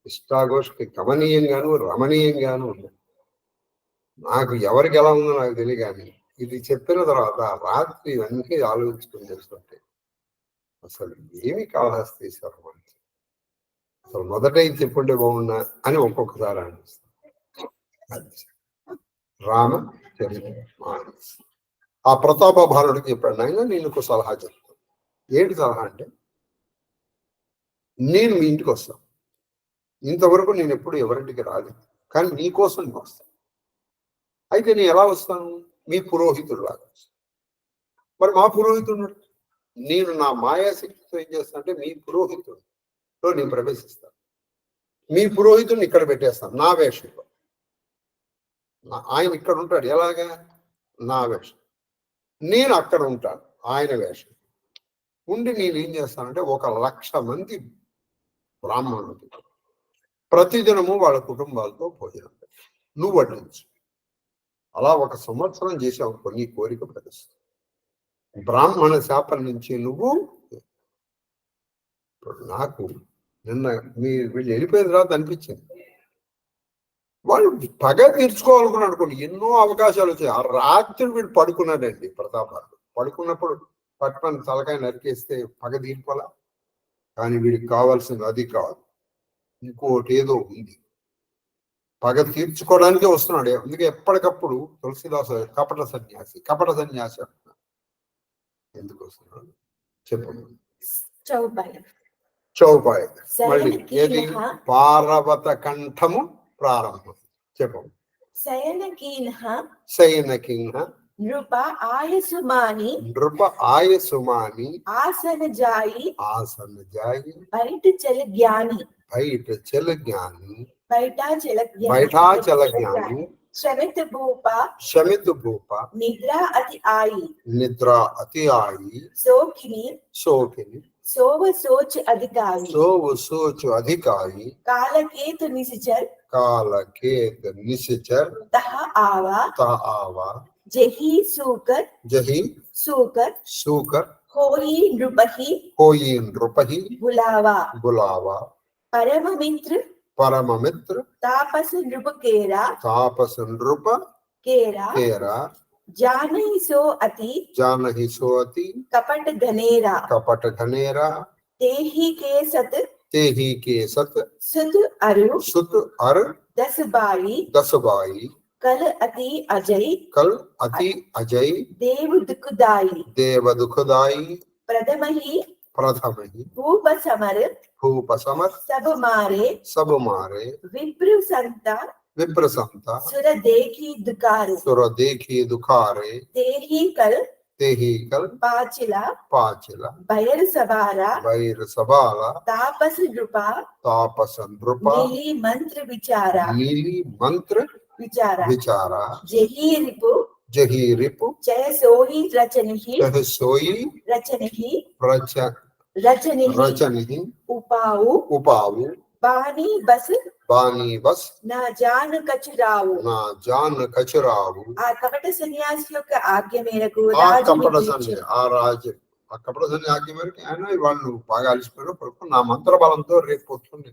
ఇష్టాగోష్ఠి కమనీయంగాను రమణీయంగాను ఉంది. నాకు ఎవరికి ఎలా ఉందో నాకు తెలియదు, కానీ ఇది చెప్పిన తర్వాత రాత్రి ఇవన్నీ ఆలోచించుకుని చేస్తుంటే అసలు ఏమి కాళహస్తీశ్వరం అంటే అసలు మొదట చెప్పుంటే బాగున్నా అని ఒక్కొక్కసారి అనిపిస్తుంది. రామ చరిత మానస్. ఆ ప్రతాప భారుడికి చెప్పాడు, నాయన నేను సలహా చెప్తాను, ఏంటి సలహా అంటే, నేను మీ ఇంటికి వస్తాను. ఇంతవరకు నేను ఎప్పుడు ఎవరింటికి రాలేదు, కానీ నీ కోసం నేను వస్తాను. అయితే నేను ఎలా వస్తాను? మీ పురోహితుడు లాగా వస్తాను. మరి మా పురోహితుడు, నేను నా మాయాశక్తితో ఏం చేస్తాను అంటే, మీ పురోహితుడిలో నేను ప్రవేశిస్తాను. మీ పురోహితుడిని ఇక్కడ పెట్టేస్తాను నా వేషంలో. ఆయన ఇక్కడ ఉంటాడు, ఎలాగా? నా వేషం. నేను అక్కడ ఉంటాను ఆయన వేషం ఉండి. నేను ఏం చేస్తానంటే, 1,00,000 మంది బ్రాహ్మణులు ప్రతిదినము వాళ్ళ కుటుంబాలతో భోజనం నువ్వు వడ్డించు. అలా 1 సంవత్సరం చేసావు, నీ కోరిక ప్రదర్శన. బ్రాహ్మణ శాపం నుంచి నువ్వు. నాకు నిన్న వీళ్ళు వెళ్ళిపోయిన తర్వాత అనిపించింది, వాళ్ళు పగ తీర్చుకోవాలనుకున్నాడు అనుకోండి, ఎన్నో అవకాశాలు వచ్చాయి. ఆ రాత్రి వీడు పడుకున్నాడండి ప్రతాపాలు. పడుకున్నప్పుడు పట్టుకొని తలకాయ నరికేస్తే పగ తీర్పాలా? కానీ వీడికి కావాల్సింది అది కాదు, ఇంకోటి ఏదో ఉంది. పగ తీర్చుకోవడానికే వస్తున్నాడు. అందుకే ఎప్పటికప్పుడు తులసిదాసు కపట సన్యాసి ఎందుకు వస్తున్నాడు చెప్పండి. చౌపాయ మళ్ళీ ఏది? పార్వత కంఠము ప్రారంభం. చెప్పండి. శయనకీన నృప ఆయసుమాని ఆసన జాయి బయట చల జ్ఞాని బైఠాచల జ్ఞాని శమిత భూప నిద్రా అతి ఆయి శోకిని सोव सोच अधिकारी कालकेत निश्चर तह आवा जही सूकर होई नृपहि बुलावा परम मित्र तापस नृप केरा जानहि सो अति कपट घनेरा तेहि के सत सुत अरु 10 बाई कल अति अजय देव दुखदाई प्रथमहि भूप समर सब मारे विप्र संता सुर देखी दुखारे तेहि कल पाचिला बैर सबाला तापस नृपा नीली मंत्र विचारा जही रिपु जय सोही रचनिहि उपाऊ बानी बस నా జాన్ కచురావు ఆ కపట సన్యాసి యొక్క ఆజ్ఞ మేరకు కపట సన్యాసి ఆయన వాళ్ళు బాగా అలిసిపోయారు. నా మంత్ర బలంతో రేపు పొద్దున్నే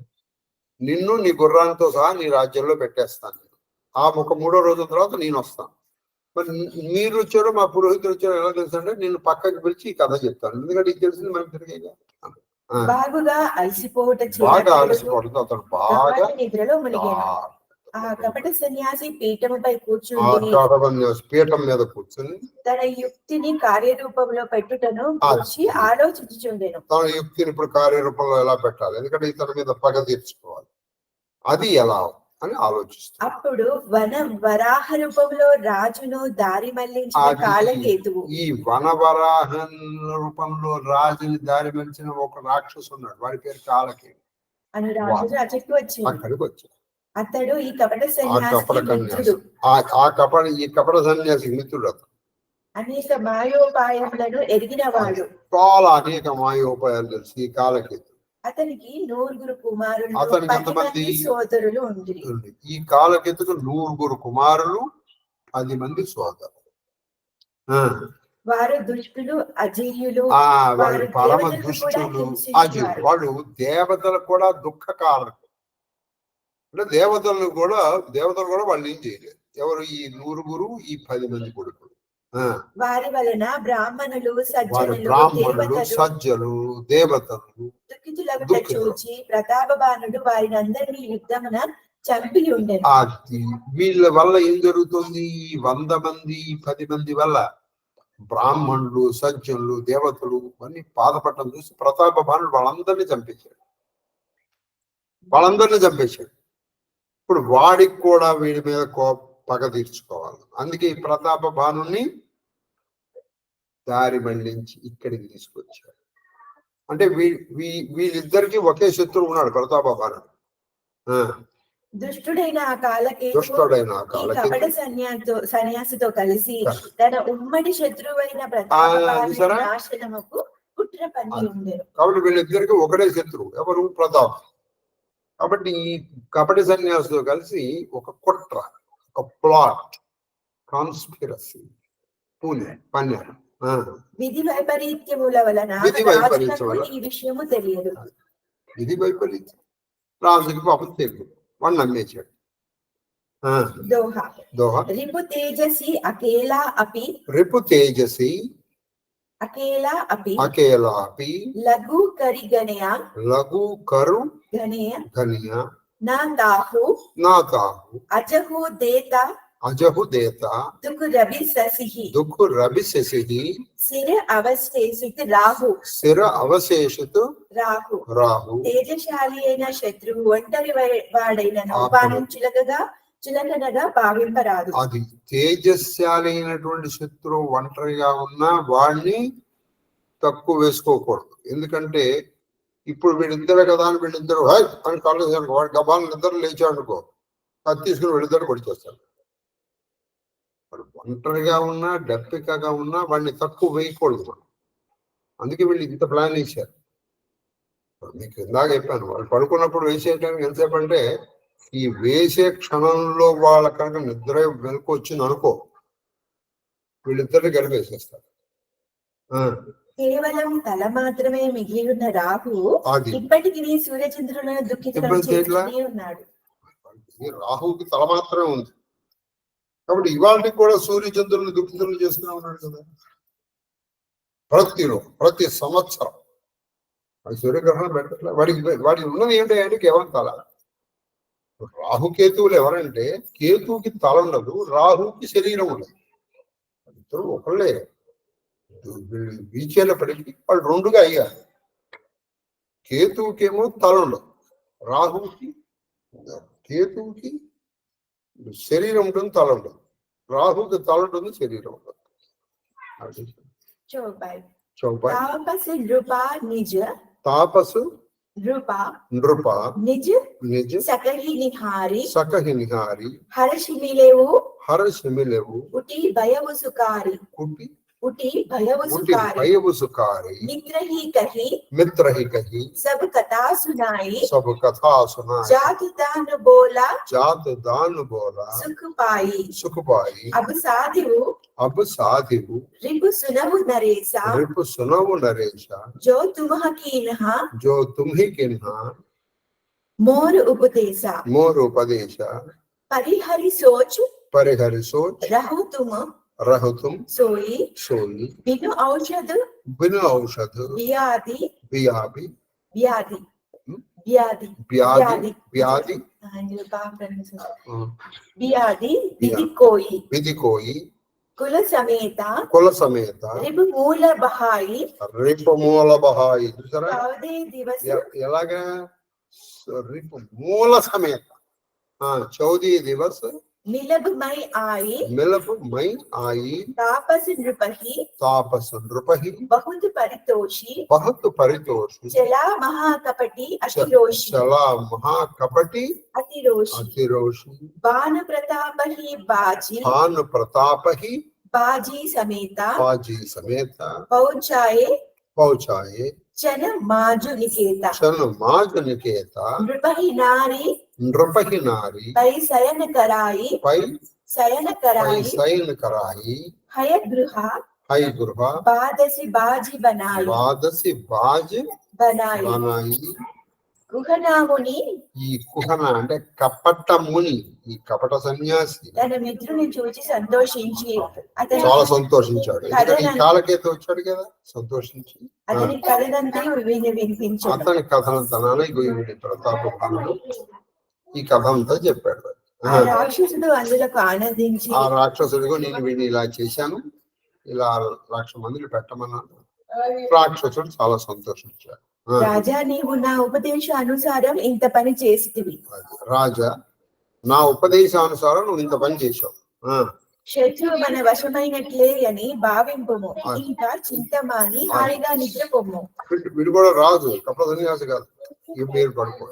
నిన్ను నీ గుర్రాలతో సహా నీ రాజ్యంలో పెట్టేస్తాను. ఆ 3వ రోజు తర్వాత నేను వస్తాను. మరి మీరు వచ్చారో మా పురోహితులు వచ్చారో ఎలా తెలుసు అంటే, నేను పక్కకి పిలిచి ఈ కథ చెప్తాను. ఎందుకంటే ఇది తెలిసింది మనకి తిరిగే. బాగా అలసిపోవటం అతను బాగా నిద్రలో మునిగాడు. ఆ కపట సన్యాసి పీఠం మీద కూర్చుని తన యుక్తిని కార్యరూపంలో పెట్టుటను ఆలోచించుచుండెను. తన యుక్తిని ఇప్పుడు కార్యరూపంలో ఎలా పెట్టాలి, ఎందుకంటే ఇతని మీద పగ తీర్చుకోవాలి, అది ఎలా అని ఆలోచిస్తాడు. అప్పుడు వరాహ రూపంలో రాజును దారి మళ్లించిన కాలకేతువు, ఈ వనవరాహ రూపంలో రాజుని దారి మళ్లించిన ఒక రాక్షసు ఉన్నాడు, వాడి పేరు కాలకేతు అని రాజు అక్కడికి వచ్చాడు. అతడు ఈ కపట సన్యాసి ఈ కపట సన్యాసి మిత్రుడు. అతను అనేక మాయోపాయములను ఎరిగినవాడు. చాలా అనేక మాయోపాయాలు తెలిసి ఈ కాలకేతు. అతనికి 9 కుమారులు, అతనికి ఎంతమంది సోదరులు ఉండి. ఈ కాలకేతుకు 9 కుమారులు, 10 మంది సోదరులు. వారు దుష్టులు, అజేయులు, వారు పరమ దుష్టులు, అజేయులు. వాళ్ళు దేవతలకు కూడా దుఃఖకారకులు. అంటే దేవతలు కూడా వాళ్ళు ఏం చేయలేదు. ఎవరు? ఈ 9, ఈ 10 మంది కొడుకులు. వారి వలన బ్రాహ్మణులు, సజ్జలు, దేవతలు చూచి ప్రతాపబాణుడు వారిని అందరినీ యుద్ధమున చంపి ఉండేది. వీళ్ళ వల్ల ఏం జరుగుతుంది? 100 మంది, 10 మంది వల్ల బ్రాహ్మణులు, సజ్జనులు, దేవతలు అన్ని బాధపడటం చూసి ప్రతాపభానుడు వాళ్ళందరినీ చంపేశాడు. ఇప్పుడు వాడికి కూడా వీడి మీద పగ తీర్చుకోవాలి. అందుకే ఈ ప్రతాపభానుని దారి మళ్లించి ఇక్కడికి తీసుకొచ్చాడు. అంటే వీళ్ళిద్దరికి ఒకే శత్రువు ఉన్నాడు ప్రతాపభానుడు. దుష్టుడైన ఆ కాలకేతు సన్యాసితో కలిసి తన ఉమ్మడి శత్రువైన నాశనముకు కుట్ర పన్ని ఉండేది. కాబట్టి వీళ్ళిద్దరికి ఒకటే శత్రువు ఎవరు? ప్రతాప్. కాబట్టి ఈ కపటి సన్యాసితో కలిసి ఒక కుట్ర, ఒక ప్లాట్, కాన్స్పిరసీ పన్నారు. విధి వైపరీత్యముల వలన ఈ విషయము తెలియదు. విధి వైపరీత్యం రాజుకి పాపం తెలియదు, వాడు నమ్మేశాడు. దోహ రిపు తేజసి అకేలా అపి లఘు కరి గణయ నా తాహు అజహు దేత దుఃఖ రవి శశి సిర అవశేషిత రాహు తేజశాలి అయిన శత్రువు ఒంటరి వాడైన చులకనగా భావింపరాదు. అది తేజశాలి అయినటువంటి శత్రువు ఒంటరిగా ఉన్నా వాడిని తక్కువ వేసుకోకూడదు. ఎందుకంటే ఇప్పుడు వీళ్ళిద్దరే కదా అని వీళ్ళిద్దరు అని కాళ్ళు వాడి గబాలను ఇద్దరు లేచాడు అనుకో, అది తీసుకుని వీళ్ళిద్దరు పొడిచేస్తాడు. వాడు ఒంటరిగా ఉన్నా డెప్పికగా ఉన్నా వాడిని తక్కువ వేయకూడదు మనం. అందుకే వీళ్ళు ఇంత ప్లాన్ వేశారు. మీకు ఇందాక చెప్పాను, వాళ్ళు పడుకున్నప్పుడు వేసేయడానికి ఎంతసేపు అంటే ఈ వేసే క్షణంలో వాళ్ళ కనుక నిద్ర వెనుక వచ్చింది అనుకో, వీళ్ళిద్దరిని కలిపేసేస్తారు. కేవలం తల మాత్రమే మిగిలి ఉన్న రాహు ఇప్పటికీ సూర్యచంద్రులను దుఃఖిస్తున్నాడు. రాహుకి తల మాత్రమే ఉంది కాబట్టి ఇవాళ కూడా సూర్యచంద్రులను దుఃఖితులు చేస్తూనే ఉన్నాడు కదా. ప్రతి సంవత్సరం అది సూర్యగ్రహణం పెట్టట్లే. వాడికి ఉన్నది ఏమిటి అంటే కేవలం తల. రాహుకేతువులు ఎవరంటే కేతువుకి తల ఉండదు, రాహుకి శరీరం ఉండదు. ఇద్దరు ఒకళ్ళే. వీచేళ్ళప్పటికీ వాళ్ళు రెండుగా అయ్యారు. కేతువుకేమో తల ఉండదు, కేతువుకి శరీరం ఉంటుంది, తల ఉండదు. రాహుకి తల ఉంటుంది, శరీరం ఉండదు. తాపసు నృప నిజ సకహి నిహారి హర్షమిలేవు ఉటి భయవు సుకారి मित्र ही कही सब कथा सुनाई जात दान बोला सुख पाई अब साधिवु रिपु सुनवु नरेशा जो तुम ही कीन्हा मोर उपदेशा परिहरि सोच रहो तुम सोई बिनु औषध व्याधि विधि कोई कुल समेत रिपु मूल बहाई एलागा रिपु मूल समेत 14 दिवस मिलब मई आई तापस नृपहि बहुत परितोषी चला महाकपटी अतिरोषी बाण प्रतापहि बाजी समेता पहुंचाए चन माजु निकेता नृपहि नारी पै शयन कराई हय गृह बादसी बाजी बनाई కుహనాముని ఈ కుహన అంటే కపట ముని, ఈ కపట సన్యాసి తన మిత్రుని చూసి సంతోషించి చాలా సంతోషించాడు. ఎందుకంటే కాలకేతు వచ్చాడు కదా, సంతోషించి అతని కథనంతా వినిపించాడు. అతని కథనంతనానే ప్రతాపభానుడు ఈ కథ అంతా చెప్పాడు. రాక్షసుడు అందులకు ఆనందించి ఆ రాక్షసుడిగా నేను వీడిని ఇలా చేశాను, ఇలా 1,00,000 మందిని పెట్టమన్నాను. రాక్షసుడు చాలా సంతోషించాడు. రాజా, నీవు నా ఉపదేశానుసారం ఇంత పని చేసితివి. రాజా, నా ఉపదేశానుసారం నువ్వు ఇంత పని చేశావు. శత్రువు మన వశమైనట్లే అని భావింపుము. ఇంకా చింతమాని హాయిగా నిద్రపోము. వీడు కూడా రాజు, కపట సన్యాసి కాదు. మీరు పడుకో.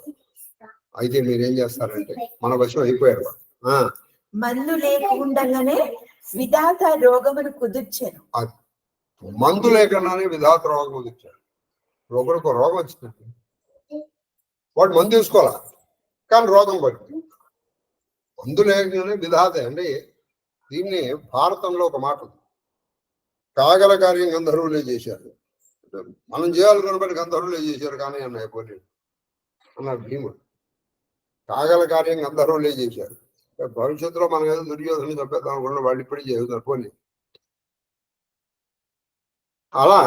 అయితే మీరేం చేస్తారంటే మన వశం అయిపోయారు. మందు లేకుండానే విధాత రోగమును కుదుర్చాను. మందు లేకుండానే విధాత రోగం కుదిర్చాడు. ఒకరికి రోగం వచ్చిందండి, వాడు మందు తీసుకోవాలా, కానీ రోగం పడుతుంది. మందు లేకనే విధాత అండి. దీన్ని భారతంలో ఒక మాట ఉంది, కాగల కార్యం గంధర్వులే చేశారు. మనం చేయాలనుకున్న బట్టి గంధర్వులే చేశారు కానీ అన్న అయిపోలేదు అన్నాడు భీముడు. కాగల కార్యం గంధర్వులే చేశారు. భవిష్యత్తులో మనం ఏదో దుర్యోధన చెప్పేద్దాం అనుకున్న వాళ్ళు ఇప్పటికీ చేస్తారు. పోనీ అలా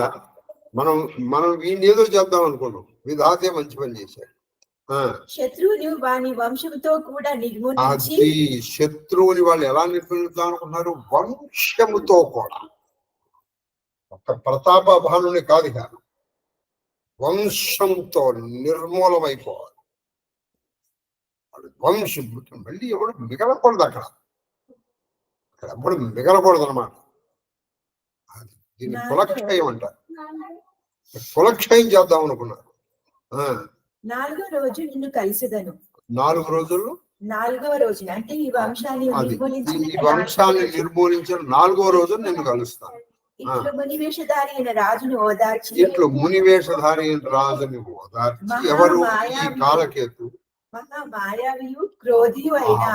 మనం వీడిని ఏదో చేద్దాం అనుకున్నాం, విధాతే మంచి పని చేశాడు. శత్రువుని వాని వంశంతో కూడా నిర్మూలించి, అది శత్రువుని వాళ్ళు ఎలా నిర్మూలిద్దాం అనుకున్నారు? వంశముతో కూడా. ఒక ప్రతాప భానుని కాదు కాదు, వంశంతో నిర్మూలమైపోవాలి. వంశం మళ్ళీ ఎవడు మిగలకూడదు, అక్కడ ఎప్పుడు మిగలకూడదు అనమాట. దీన్ని కులక్షయం అంటారు. కులక్షయం చేద్దాం అనుకున్నారు. 4వ రోజు నిన్ను కలిసిదను. 4 రోజుల్లో 4వ రోజున అంటే ఈ వంశాన్ని నిర్మూలించిన 4వ రోజు నిన్ను కలుస్తాను. ఇట్లు మునివేషధారి అయిన రాజును ఓదార్చి, ఇట్లు మునివేషధారి అయిన రాజుని ఓదార్చి, ఎవరు? ఈ కాలకేతు. మహామాయావియు క్రోధియు అయిన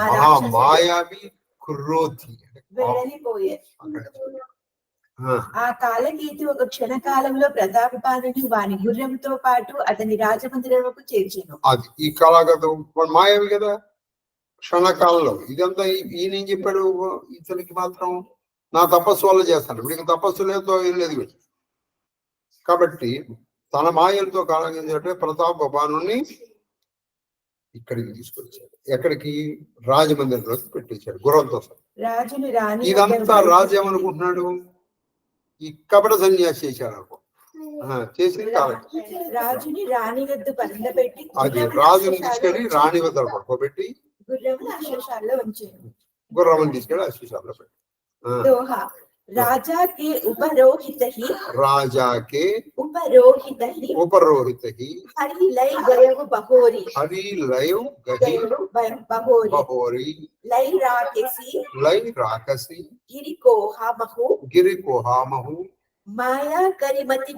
మాయావి క్రోధి వెళ్ళిపోయారు. ఆ కాలకేతు ఒక క్షణకాలంలో ప్రతాపపానుని వాని గుర్రంతో పాటు అతని రాజమందిరముకు చేర్చెను. అది ఈ కాలగతం మాయావి కదా, క్షణకాలంలో. ఇదంతా ఈయన ఏం చెప్పాడు? ఇతనికి మాత్రం నా తపస్సు వల్ల చేస్తాను, వీడికి తపస్సు లేదో ఏం లేదు. కాబట్టి తన మాయలతో కాలగంటే ప్రతాపపానుని ఇక్కడికి తీసుకొచ్చాడు. ఎక్కడికి? రాజమందిరంలోకి పెట్టించాడు గుర్రంతో. రాజును రాణి ఇదంతా రాజు ఏమనుకుంటున్నాడు? ఈ కపట సన్యాసి చేశాడు అనుకో. చేసింది కాలం. రాజుని రాణి వద్ద పండబెట్టి, అది రాజుని తీసుకెళ్ళి రాణి వద్ద పడుకోబెట్టి గుర్రమును అశ్వశాలలో ఉంచాడు. గుర్రముని తీసుకెళ్ళి అశ్వశాలలో పెట్టి. दोहा राजा के उपरोहित ही उपरोहित ही हरि लय गयव बहोरी बहोरी लय राकसी गिरि कोहामहु माया करिमति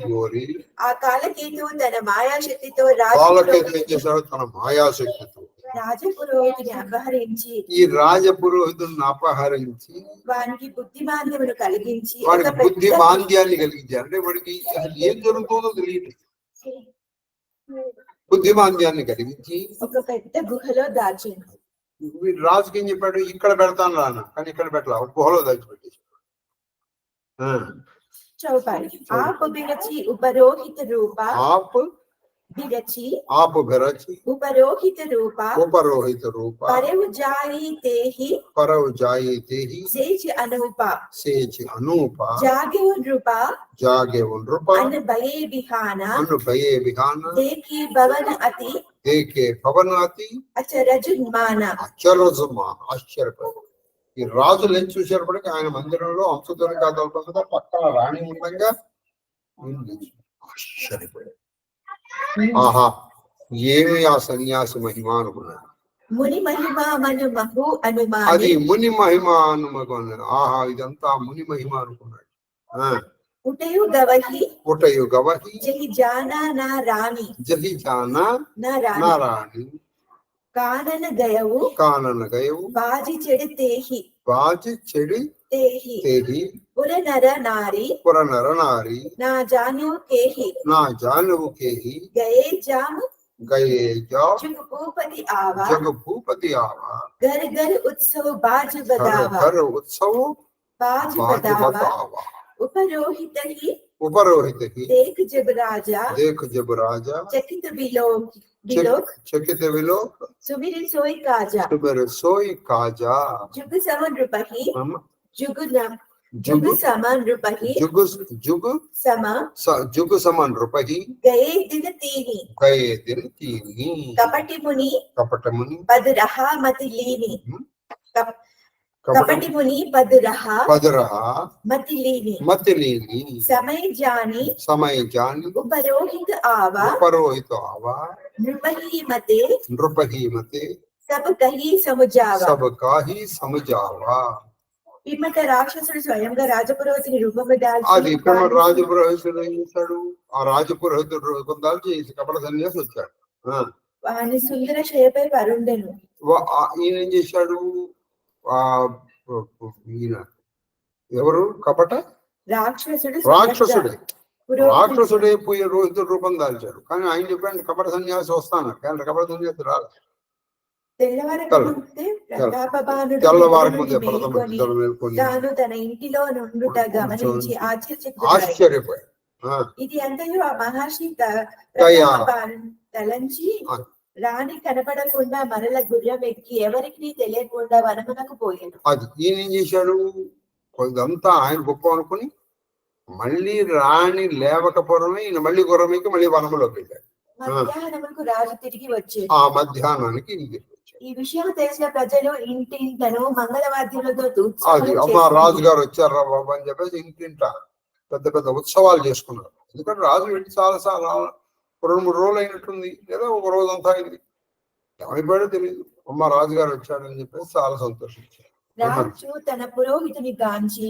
बोरी आ कालकेतु तन माया शक्तितो రాజపురోహితుని అపహరించి, ఈ రాజపురోహితుని అపహరించి వానికి బుద్ధిమాంద్యమును కలిగించి, వాడికి బుద్ధిమాంద్యాన్ని కలిగించి, అంటే వాడికి అసలు ఏం జరుగుతుందో తెలియదు. బుద్ధిమాంద్యాన్ని కలిగించి ఒక పెద్ద గుహలో దాచాను. వీడు రాజుకి ఏం చెప్పాడు? ఇక్కడ పెడతాను రాను, కానీ ఇక్కడ పెట్టాల, ఒక గుహలో దాచిపెట్టేసి. చౌపాడి ఆప్ బిరచి ఉపరోహిత రూప बिरची उपरोहित रूपा परव जाई तेहि सेज अनूपा जागे उन रूपा अन भये बिहाना देखे भवन अति अचरजुन्माना ఆశ్చర్యపడి ఈ రాజులు ఏం చూశారప్పటికీ ఆయన మందిరంలో అంశతోని కాదల్పంగా పక్కన రాణి ఉండగా ఆశ్చర్యపడి, ఆహా ఏమి ఆ సన్యాసి మహిమ అనుకున్నాడు. ముని మహిమ అది ముని మహిమ అనుమకు అన్నాడు. ఆహా ఇదంతా ముని మహిమ అనుకున్నాడు. ఉటయు గవహి జహి జానా నా రాణి కానన గయవు బాజి చెడి తేహి పుర నర నారి నా జానువు కేహి గయే జాము జग भूपति आवा घर घर उत्सव बाज बदावा उपरोहित ही देख जब राजा चकित विलोक सुमिर सोई काजा जुग समन रूपही जुग सम नृपहि जुग सम नृपहि गए दिन तीनी कपटि मुनि पद रहा मति लीनी कपटि मुनि पद रहा मति लीनी समय जानी उपरोहित आवा नृपहि मते सब कही समुझावा పిమ్మట రాక్షసుడు స్వయంగా రాజపురోహితుని రూపము దాల్చి అది ఇక్కడ రాజపురోహితుడు ఏం చేశాడు? ఆ రాజపురోహితుడు రూపం దాల్చి కపట సన్యాసి వచ్చాడు. వాని సుందర శయపై పరుండెను. ఈయన ఏం చేశాడు? ఆ ఈయన ఎవరు? కపట రాక్షసుడే పోయి రోహితుడు రూపం దాల్చాడు. కానీ ఆయన చెప్పాడు కపట సన్యాసి వస్తాను, కానీ కపట సన్యాసి రాదు. తాను తన ఇంటిలో నుండుట గమనించి ఆశ్చర్యపోయాడు. ఇది అంతయు ఆ మహర్షి తలంచి రాణి కనపడకుండా మరల గుర్రం ఎక్కి ఎవరికి తెలియకుండా వనమునకు పోయాడు. అది ఈయన ఏం చేశాడు? ఇదంతా ఆయన గొప్ప అనుకుని మళ్ళీ రాణి లేవకపోవడమే ఈయన మళ్ళీ గుర్రం ఎక్కి మళ్ళీ వనములోకి వెళ్ళాడు. మధ్యాహ్నముకు రాజు తిరిగి వచ్చాడు. ఆ మధ్యాహ్నానికి ఈ విషయం తెలిసిన ప్రజలు ఇంటింటను మంగళవాద్యులతో రాజుగారు వచ్చారా బాబు అని చెప్పేసి ఇంటింట పెద్ద పెద్ద ఉత్సవాలు చేసుకున్నారు. ఎందుకంటే రాజు వెళ్ళి చాలా 2-3 రోజులు అయినట్టుంది, లేదా ఒక రోజు అంతా అయింది. ఏమైపోయాడో తెలియదు. రాజుగారు వచ్చాడని చెప్పేసి చాలా సంతోషించారు. రాజు తన పురోహితుని గాంచి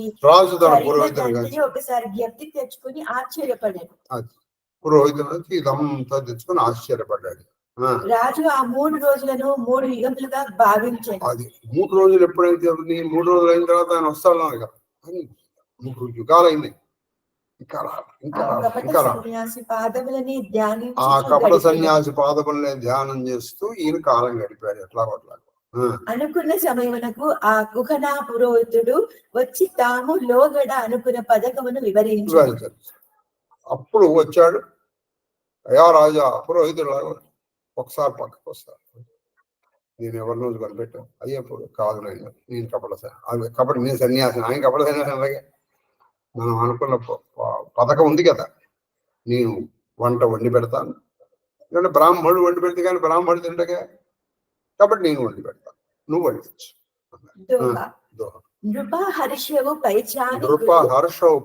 ఒకసారి జ్ఞప్తి తెచ్చుకుని ఆశ్చర్యపడ్డాడు. పురోహితునికి ఇదంతా తెచ్చుకుని ఆశ్చర్యపడ్డాడు. రాజు ఆ 3 రోజులను 3 యుగములుగా భావించాడు. అది 3 రోజులు ఎప్పుడైతే 3 రోజులు అయిన తర్వాత ఆయన వస్తాడు కదా, 3 యుగాలు అయినాయి. ఆ కపట సన్యాసి పాదములని ధ్యానం చేస్తూ ఈయన కాలం గడిపాడు. ఎట్లా అనుకున్న సమయమునకు ఆ కుహనా పురోహితుడు వచ్చి తాము లోగడ అనుకున్న పథకమును వివరించాడు. అప్పుడు వచ్చాడు. అయా రాజా, పురోహితుడు ఒకసారి పక్కకు వస్తాను, నేను ఎవరి రోజు కనిపెట్టాను. అయ్యప్పుడు కాదు నేను కపట నేను సన్యాసి, ఆయన కపట సన్యాసి. అలాగే మనం అనుకున్న పథకం ఉంది కదా, నేను వంట వండి పెడతాను, ఎందుకంటే బ్రాహ్మణుడు వండి పెడితే కానీ బ్రాహ్మణుడు తింటగా, కాబట్టి నేను వండి పెడతాను, నువ్వు వండించు. నృప హర్షవు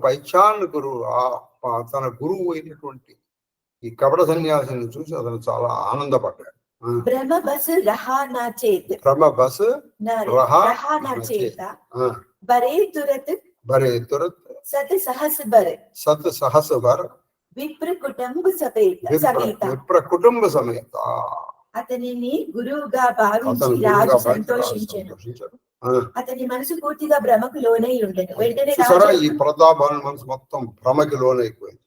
పైచాన్ గురువు, తన గురువు అయినటువంటి ఈ కపట సన్యాసిని చూసి అతను చాలా ఆనందపడ్డాడు. సత్ సహస్ భర్ విప్ర కుటుంబ సమేత అతనిని గురువుగా భావించి రాజు సంతోషించాడు. అతని మనసు పూర్తిగా భ్రమకు లోనై ఉండేది. వెంటనే ఈ ప్రతాపాన్ని మనసు మొత్తం భ్రమకి లోనైపోయింది.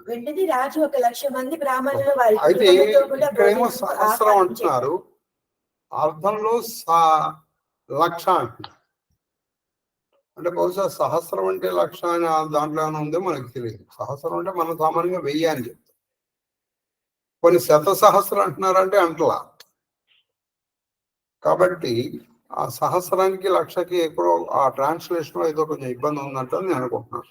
వెంటనే రాజు 1,00,000 మంది బ్రాహ్మణులు అయితే ఇక్కడేమో సహస్రం అంటున్నారు, అర్థంలో 1,00,000 అంటున్నారు. అంటే బహుశా సహస్రం అంటే 1,00,000 అని దాంట్లో ఉందో మనకు తెలియదు. సహస్రం అంటే మనం సామాన్యంగా 1000 అని చెప్తాం. కొన్ని శతసహస్రం అంటున్నారంటే అంటలా. కాబట్టి ఆ సహస్రానికి 1,00,000కి ఎక్కడో ఆ ట్రాన్స్లేషన్ లో ఏదో కొంచెం ఇబ్బంది ఉందంటే నేను అనుకుంటున్నాను.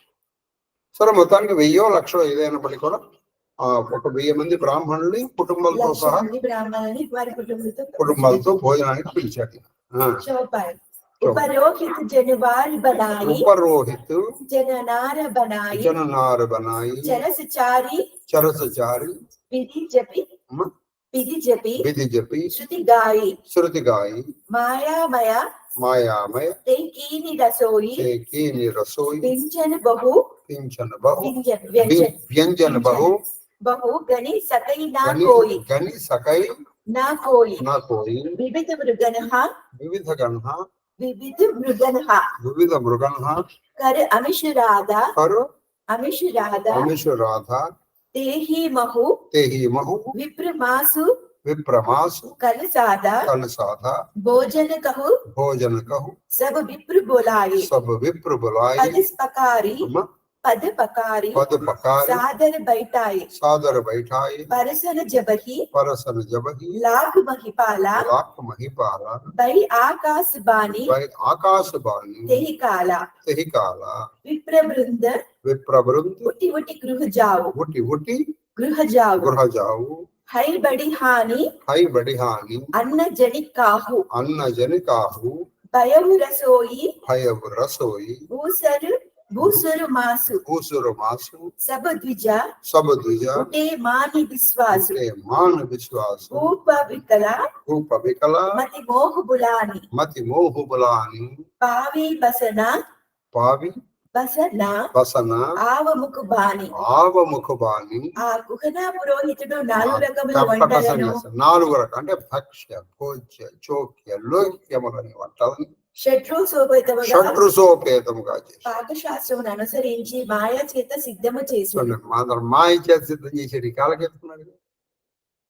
సరే, మొత్తానికి 1000-1,00,000 ఏదైనప్పటికీ కూడా ఒక 1000 మంది బ్రాహ్మణుల్ని కుటుంబాలతో సహా కుటుంబాలతో భోజనానికి పిలిచాడు. उपरोहित जनवार बनाई, उपरोहित जननार बनाई, चरसचारी विधि जपी श्रुति गाई मायामय ते कीनी रसोई व्यंजन बहु गणि सकई ना कोई विविध मृगन्हा कर अमिश राधा तेहि महु विप्रमासु कलसादा भोजन कहु सब विप्र बुलाए पद पकारी सादर बैठाए परसन जबही लाख महिपाला बै आकाश बानी तेहि काला विप्रवृंद उटी उटी गृह जाओ हई बड़ी हानि अन्न जनिकाहु भयउ रसोई भूसर मासु सब द्विजा उटे मान विश्वास भूप विकला मति मोह बुलानी पावी बसना ఆవ ముఖబాని ఆ కుహన పురోహితుడు 4 రకముల వంటలను 4 రకాలు అంటే భక్ష్య భోజ్య చోక్య లోక్యములని వంటలను షట్రుసోపేతముగా చేసి పాకశాస్త్రమును అనుసరించి మాయా చేత సిద్ధము చేసి మాయ చేత సిద్ధం చేసేది కాలకెత్తున్నాడు.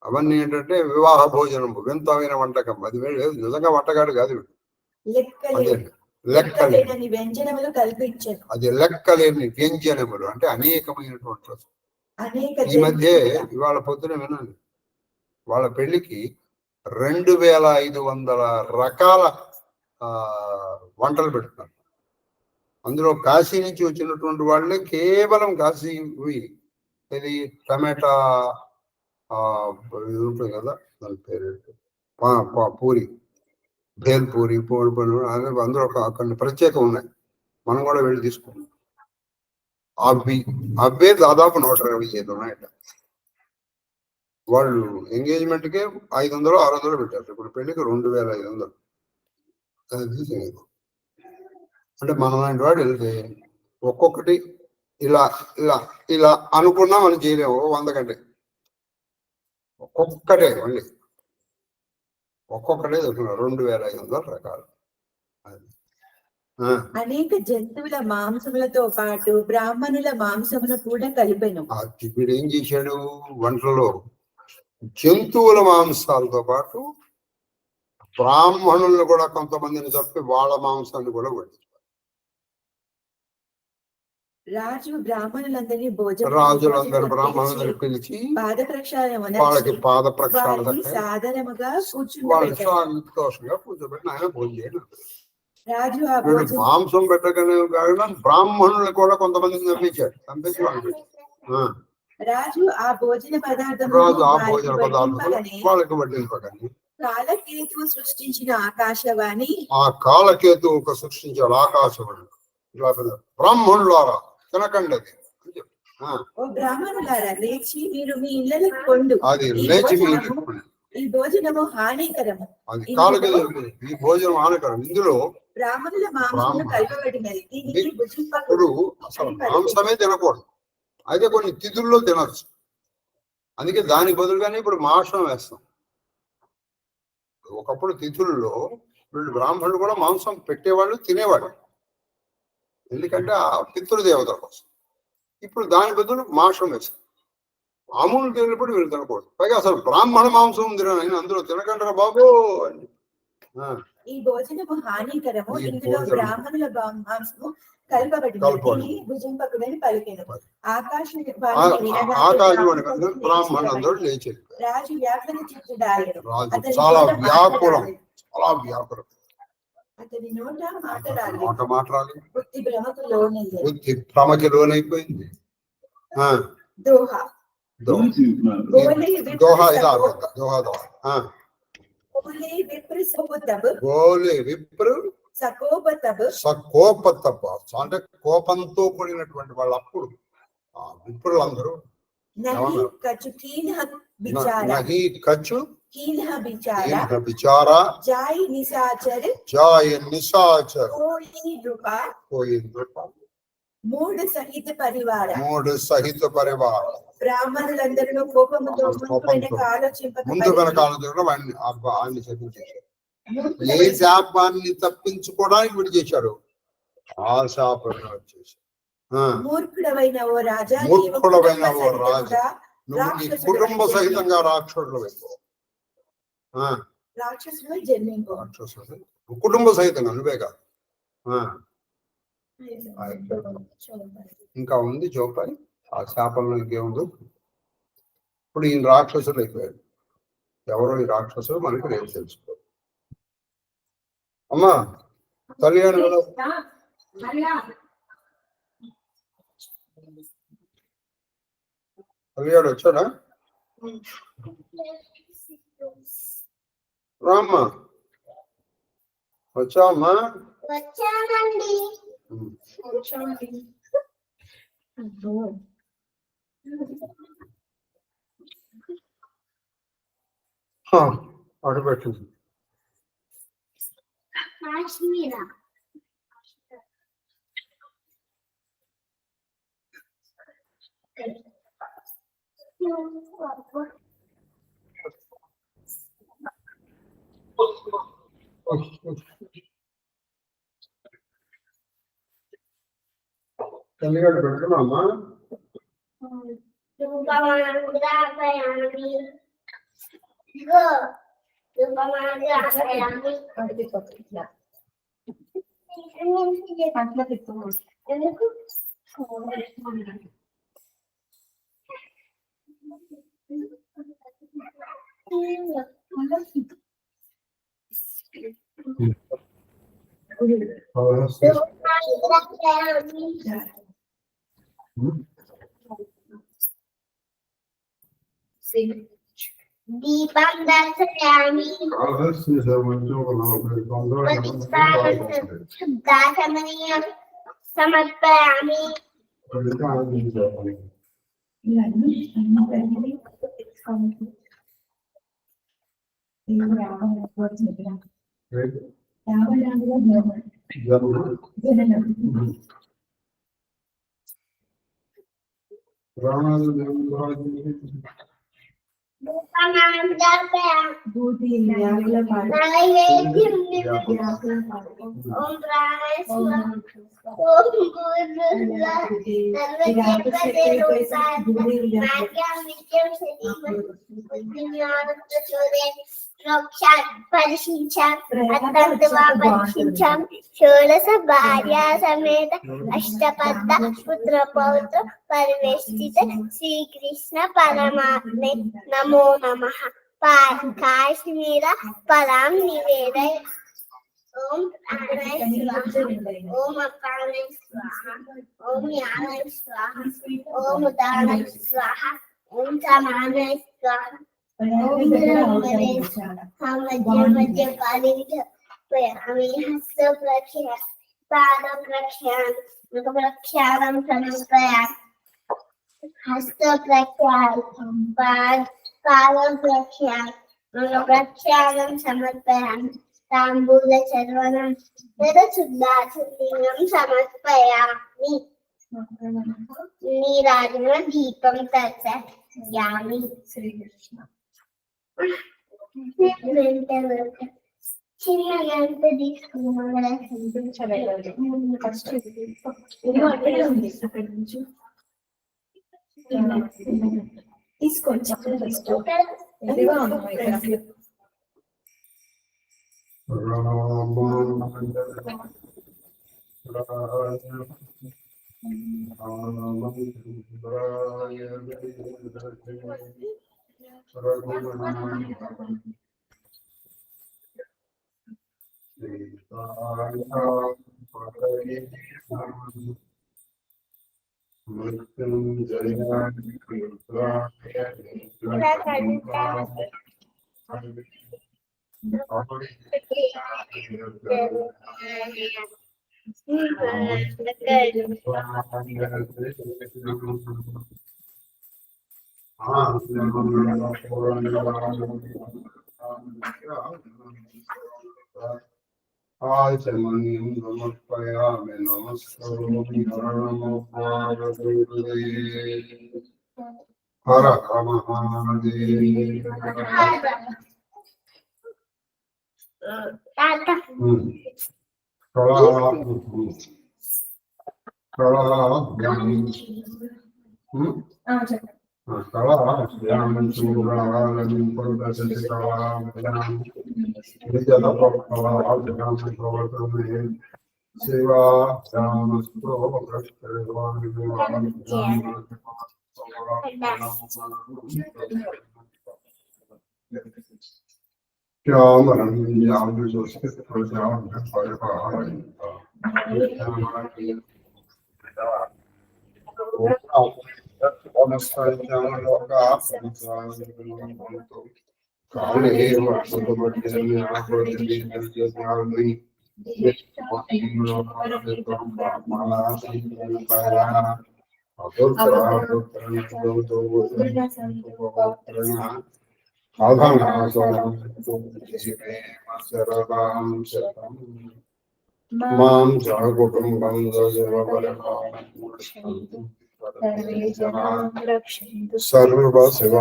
అవన్నీ ఏంటంటే వివాహ భోజనం వింతమైన వంటకం. అది నిజంగా వంటగాడు కాదు, లెక్కలేని వ్యంజనములు కల్పించారు. అది లెక్కలేని వ్యంజనములు అంటే అనేకమైనటువంటి. ఈ మధ్య ఇవాళ పొద్దున వినండి, వాళ్ళ పెళ్లికి 2500 రకాల వంటలు పెడుతున్నారు. అందులో కాశీ నుంచి వచ్చినటువంటి వాళ్ళే కేవలం కాశీ ఇది టమాటా ఉంటుంది కదా, దాని పేరు పూరి, భేల్పూరి, పూరి అందులో కొన్ని ప్రత్యేకం ఉన్నాయి. మనం కూడా వెళ్ళి తీసుకున్నాం. అవే దాదాపు 125 ఉన్నాయట. వాళ్ళు ఎంగేజ్మెంట్కే 500-600 పెట్టారు. ఇప్పుడు పెళ్లికి 2500. అంటే మన లాంటి వాడు వెళ్తే ఒక్కొక్కటి ఇలా ఇలా ఇలా అనుకున్నా మనం చేయలేము. 100 కంటే ఒక్కొక్కటే మళ్ళీ ఒక్కొక్కటే దొరుకుతున్నారు 2500 రకాలు. అనేక జంతువుల మాంసములతో పాటు బ్రాహ్మణుల మాంసమును కూడా కలిపెను. వీడు ఏం చేశాడు వంటలో? జంతువుల మాంసాలతో పాటు బ్రాహ్మణులను కూడా కొంతమందిని చెప్పి వాళ్ళ మాంసాన్ని కూడా వడ్డించారు. రాజులందరూ బ్రాహ్మణులందరూ పిలిచి వాళ్ళకి పాద ప్రక్షాళన సాధారణంగా సంతోషంగా కూర్చోబెట్టి ఆయన భోజనం చేయడం. రాజు మాంసం పెట్టగానే కాకుండా బ్రాహ్మణులు కూడా కొంతమందిని పంపించాడు. పంపించి రాజు ఆ భోజన పదార్థం వాళ్ళకి వడ్డింపగానే కాలకేతువు సృష్టించిన ఆకాశవాణి, ఆ కాలకేతువు సృష్టించాడు ఆకాశవాణి. బ్రాహ్మణులారా తినకండి అది. ఓ బ్రాహ్మణులారా లేచి మీరు మీ ఇళ్ళకి పొండు, అది లేచి ఈ భోజనము హానికరము. అది కాలకేతువు ఈ భోజనం హానికరం. ఇందులో బ్రాహ్మణుల మాంసము కలపబడినది. ఇప్పుడు అసలు మాంసమే తినకూడదు. అయితే కొన్ని తిథుల్లో తినచ్చు. అందుకే దానికి బదులుగానే ఇప్పుడు మాంసం వేస్తాం. ఒకప్పుడు తిథుల్లో వీళ్ళు బ్రాహ్మణులు కూడా మాంసం పెట్టేవాళ్ళు, తినేవాళ్ళు. ఎందుకంటే ఆ పితృదేవతల కోసం. ఇప్పుడు దాని బదులు మాంసం వేస్తాం. మామూలు తినప్పుడు వీళ్ళు తినకూడదు. పైగా అసలు బ్రాహ్మణ మాంసం తినని అందులో తినకంటారా బాబు అని. ఈ భోజనము హానికరము, ఇందులో బ్రాహ్మణుల మాంసము కలపబడింది భుజింపకుడని పలికెను. ఆకాశవాణి బ్రాహ్మణులందరూ లేచి రాజు వ్యాకుల చిత్తుడాయెను. చాలా వ్యాకులం, చాలా వ్యాకులం. అతని నోట మాటరాలి, బుద్ధి భ్రమకి లోనైపోయింది. దోహా అంటే కోపంతో కూడినటువంటి వాళ్ళు. అప్పుడు విప్రులందరూ మూడు సహిత పరివార బ్రాహ్మణులందరూ కోపముతో ముందు వెనక ఆలోచించడం ఆయన్ని చెప్పించేశారు. ఏ శాపాన్ని తప్పించుకోవడానికి వీడు చేశాడు. ఆ శాపం వచ్చేసి మూర్ఖుడవైన ఓ రాజా, నువ్వు నీ కుటుంబ సహితంగా రాక్షసుడు అయిపో. రాక్షసుడు జన్మింపు. కుటుంబ సహితంగా నువ్వే కాదు. ఇంకా ఉంది చోపాయి. ఆ శాపంలో ఇంకేముందో. ఇప్పుడు ఈ రాక్షసులు అయిపోయారు. ఎవరో ఈ రాక్షసులు మనకి రేపు తెలుసుకో. అమ్మా కళ్యాణంలో కళ్యాణ్ వచ్చాడా? రామ్మా వచ్చావమ్మా? వచ్చానండి. అటు పెట్టింది. కాశ్మీర కళ్యాణ్ పెట్టుకున్నామ్మా? ఎందుకు దీపం దర్శయామి శుద్ధాచమనీయం సమర్పయామి. షోడశ భార్యా సమేత అష్టపద పుత్ర పౌత్ర పరివేష్టిత శ్రీకృష్ణ పరమాత్మే నమో నమః. కాశ్మీర ఫలం నివేదయ. ఓం ప్రాణాయ స్వాహ, ఓం అపానాయ స్వాహ, ఓం యానాయ స్వాహ, ఓం ఉదానాయ స్వాహ, ఓం సమానాయ స్వాహ. మధ్య పాలించయామి. హస్త ప్రఖ్యా పాద ప్రఖ్యాన్ ముఖ ప్రఖ్యానం సమర్పయామి. హస్త ప్రఖ్యానం పాదం ప్రఖ్యానం ముఖ ప్రఖ్యానం సమర్పయామి. తాంబూల చర్వణం శుద్ధాచలింగం సమర్పయామి. నీరాజన దీపం దర్శయామి. శ్రీకృష్ణ చిన్నగా ఎంత తీసుకున్నాం తీసుకోండి. ఆచమనీయం సమర్పయామి. నమస్కారం హర మహాదేవ. శివా శ్యామరం యాదు మాం జగకుటుంబం సర్వ శివ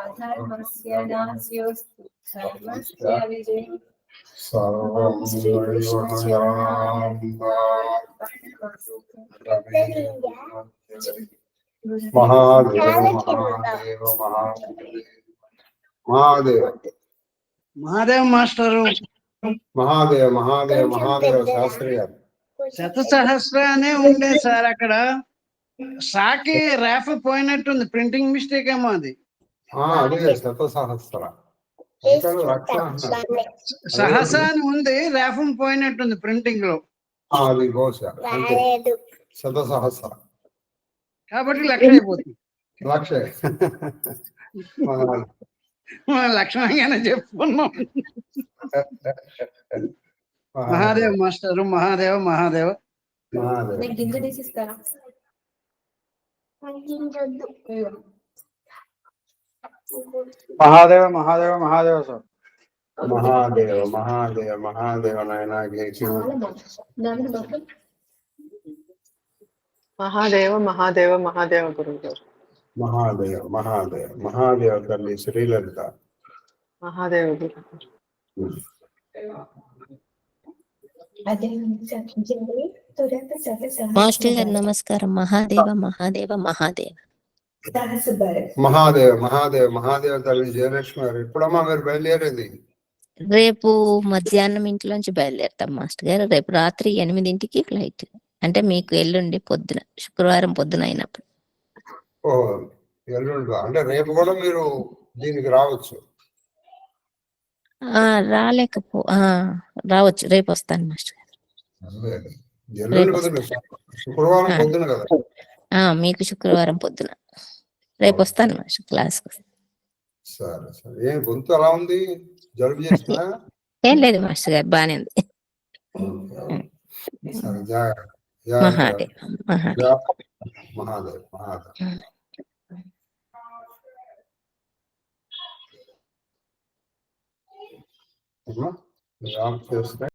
అధర్మస్య నాస్యోస్తు ధర్మస్య విజయం సర్వం మహాదేవ మహాదేవ మహాదేవ మహాదేవ్ మాస్టరు మహాదేవ మహాదేవ మహాదేవ శాస్త్రి గారు శతసహస్ర అనే ఉండే సార్ అక్కడ సాకి ర్యాఫ్ పోయినట్టుంది, ప్రింటింగ్ మిస్టేక్ ఏమో అది. అదే శత సహస్ర ఇక్కడ లక్ష అంటున్నారు. సహస అని ఉంది, ర్యాఫ్ పోయినట్టుంది ప్రింటింగ్ లో. అది బహుశా అంతే శత సహస్ర కాబట్టి లక్ష అయిపోతుంది. లక్ష మనం లక్ష్మంగానే చెప్పుకున్నాం. మహాదేవ్ మాస్టరు మహాదేవ మహాదేవ నేను గింజ తీసిస్తారా? మహాదేవ మహాదేవ మహాదేవ సార్. మహాదేవ మహాదేవ మహాదేవ నాయన మహాదేవ మహాదేవ మహాదేవ గురువు గారు. మహాదేవ మహాదేవ మహాదేవ తల్లి శ్రీలలిత మహాదేవ గురువు గారు. మాస్టర్ గారు నమస్కారం. మహాదేవ మహాదేవ మహాదేవ మహాదేవ మహాదేవ మహాదేవ తల్లి జయలక్ష్మి గారు. ఎప్పుడమ్మా మీరు బయలుదేరేది? రేపు మధ్యాహ్నం ఇంట్లోంచి బయలుదేరుతాం మాస్టర్ గారు. రేపు రాత్రి 8ంటికి ఫ్లైట్. అంటే మీకు ఎల్లుండి పొద్దున, శుక్రవారం పొద్దున అయినప్పుడు. ఓ ఎల్లుండి అంటే రేపు కూడా మీరు దీనికి రావచ్చు? రావచ్చు, రేపు వస్తాను మాస్టర్ గారు. ఎల్లుండి పొద్దున, శుక్రవారం పొద్దున కదా? మీకు శుక్రవారం పొద్దున. రేపు వస్తాను మాస్టర్ క్లాస్కి. సరే సరే. ఏం గొంతు ఎలా ఉంది? జలుబు చేసినా? ఏం లేదు మాస్టర్ గారు, బానే ఉంది. సరే జాగ్రత్త. మహాదేవ్ మహాదేవ్ మహాదేవ్ మహాదేవ్. చేస్తే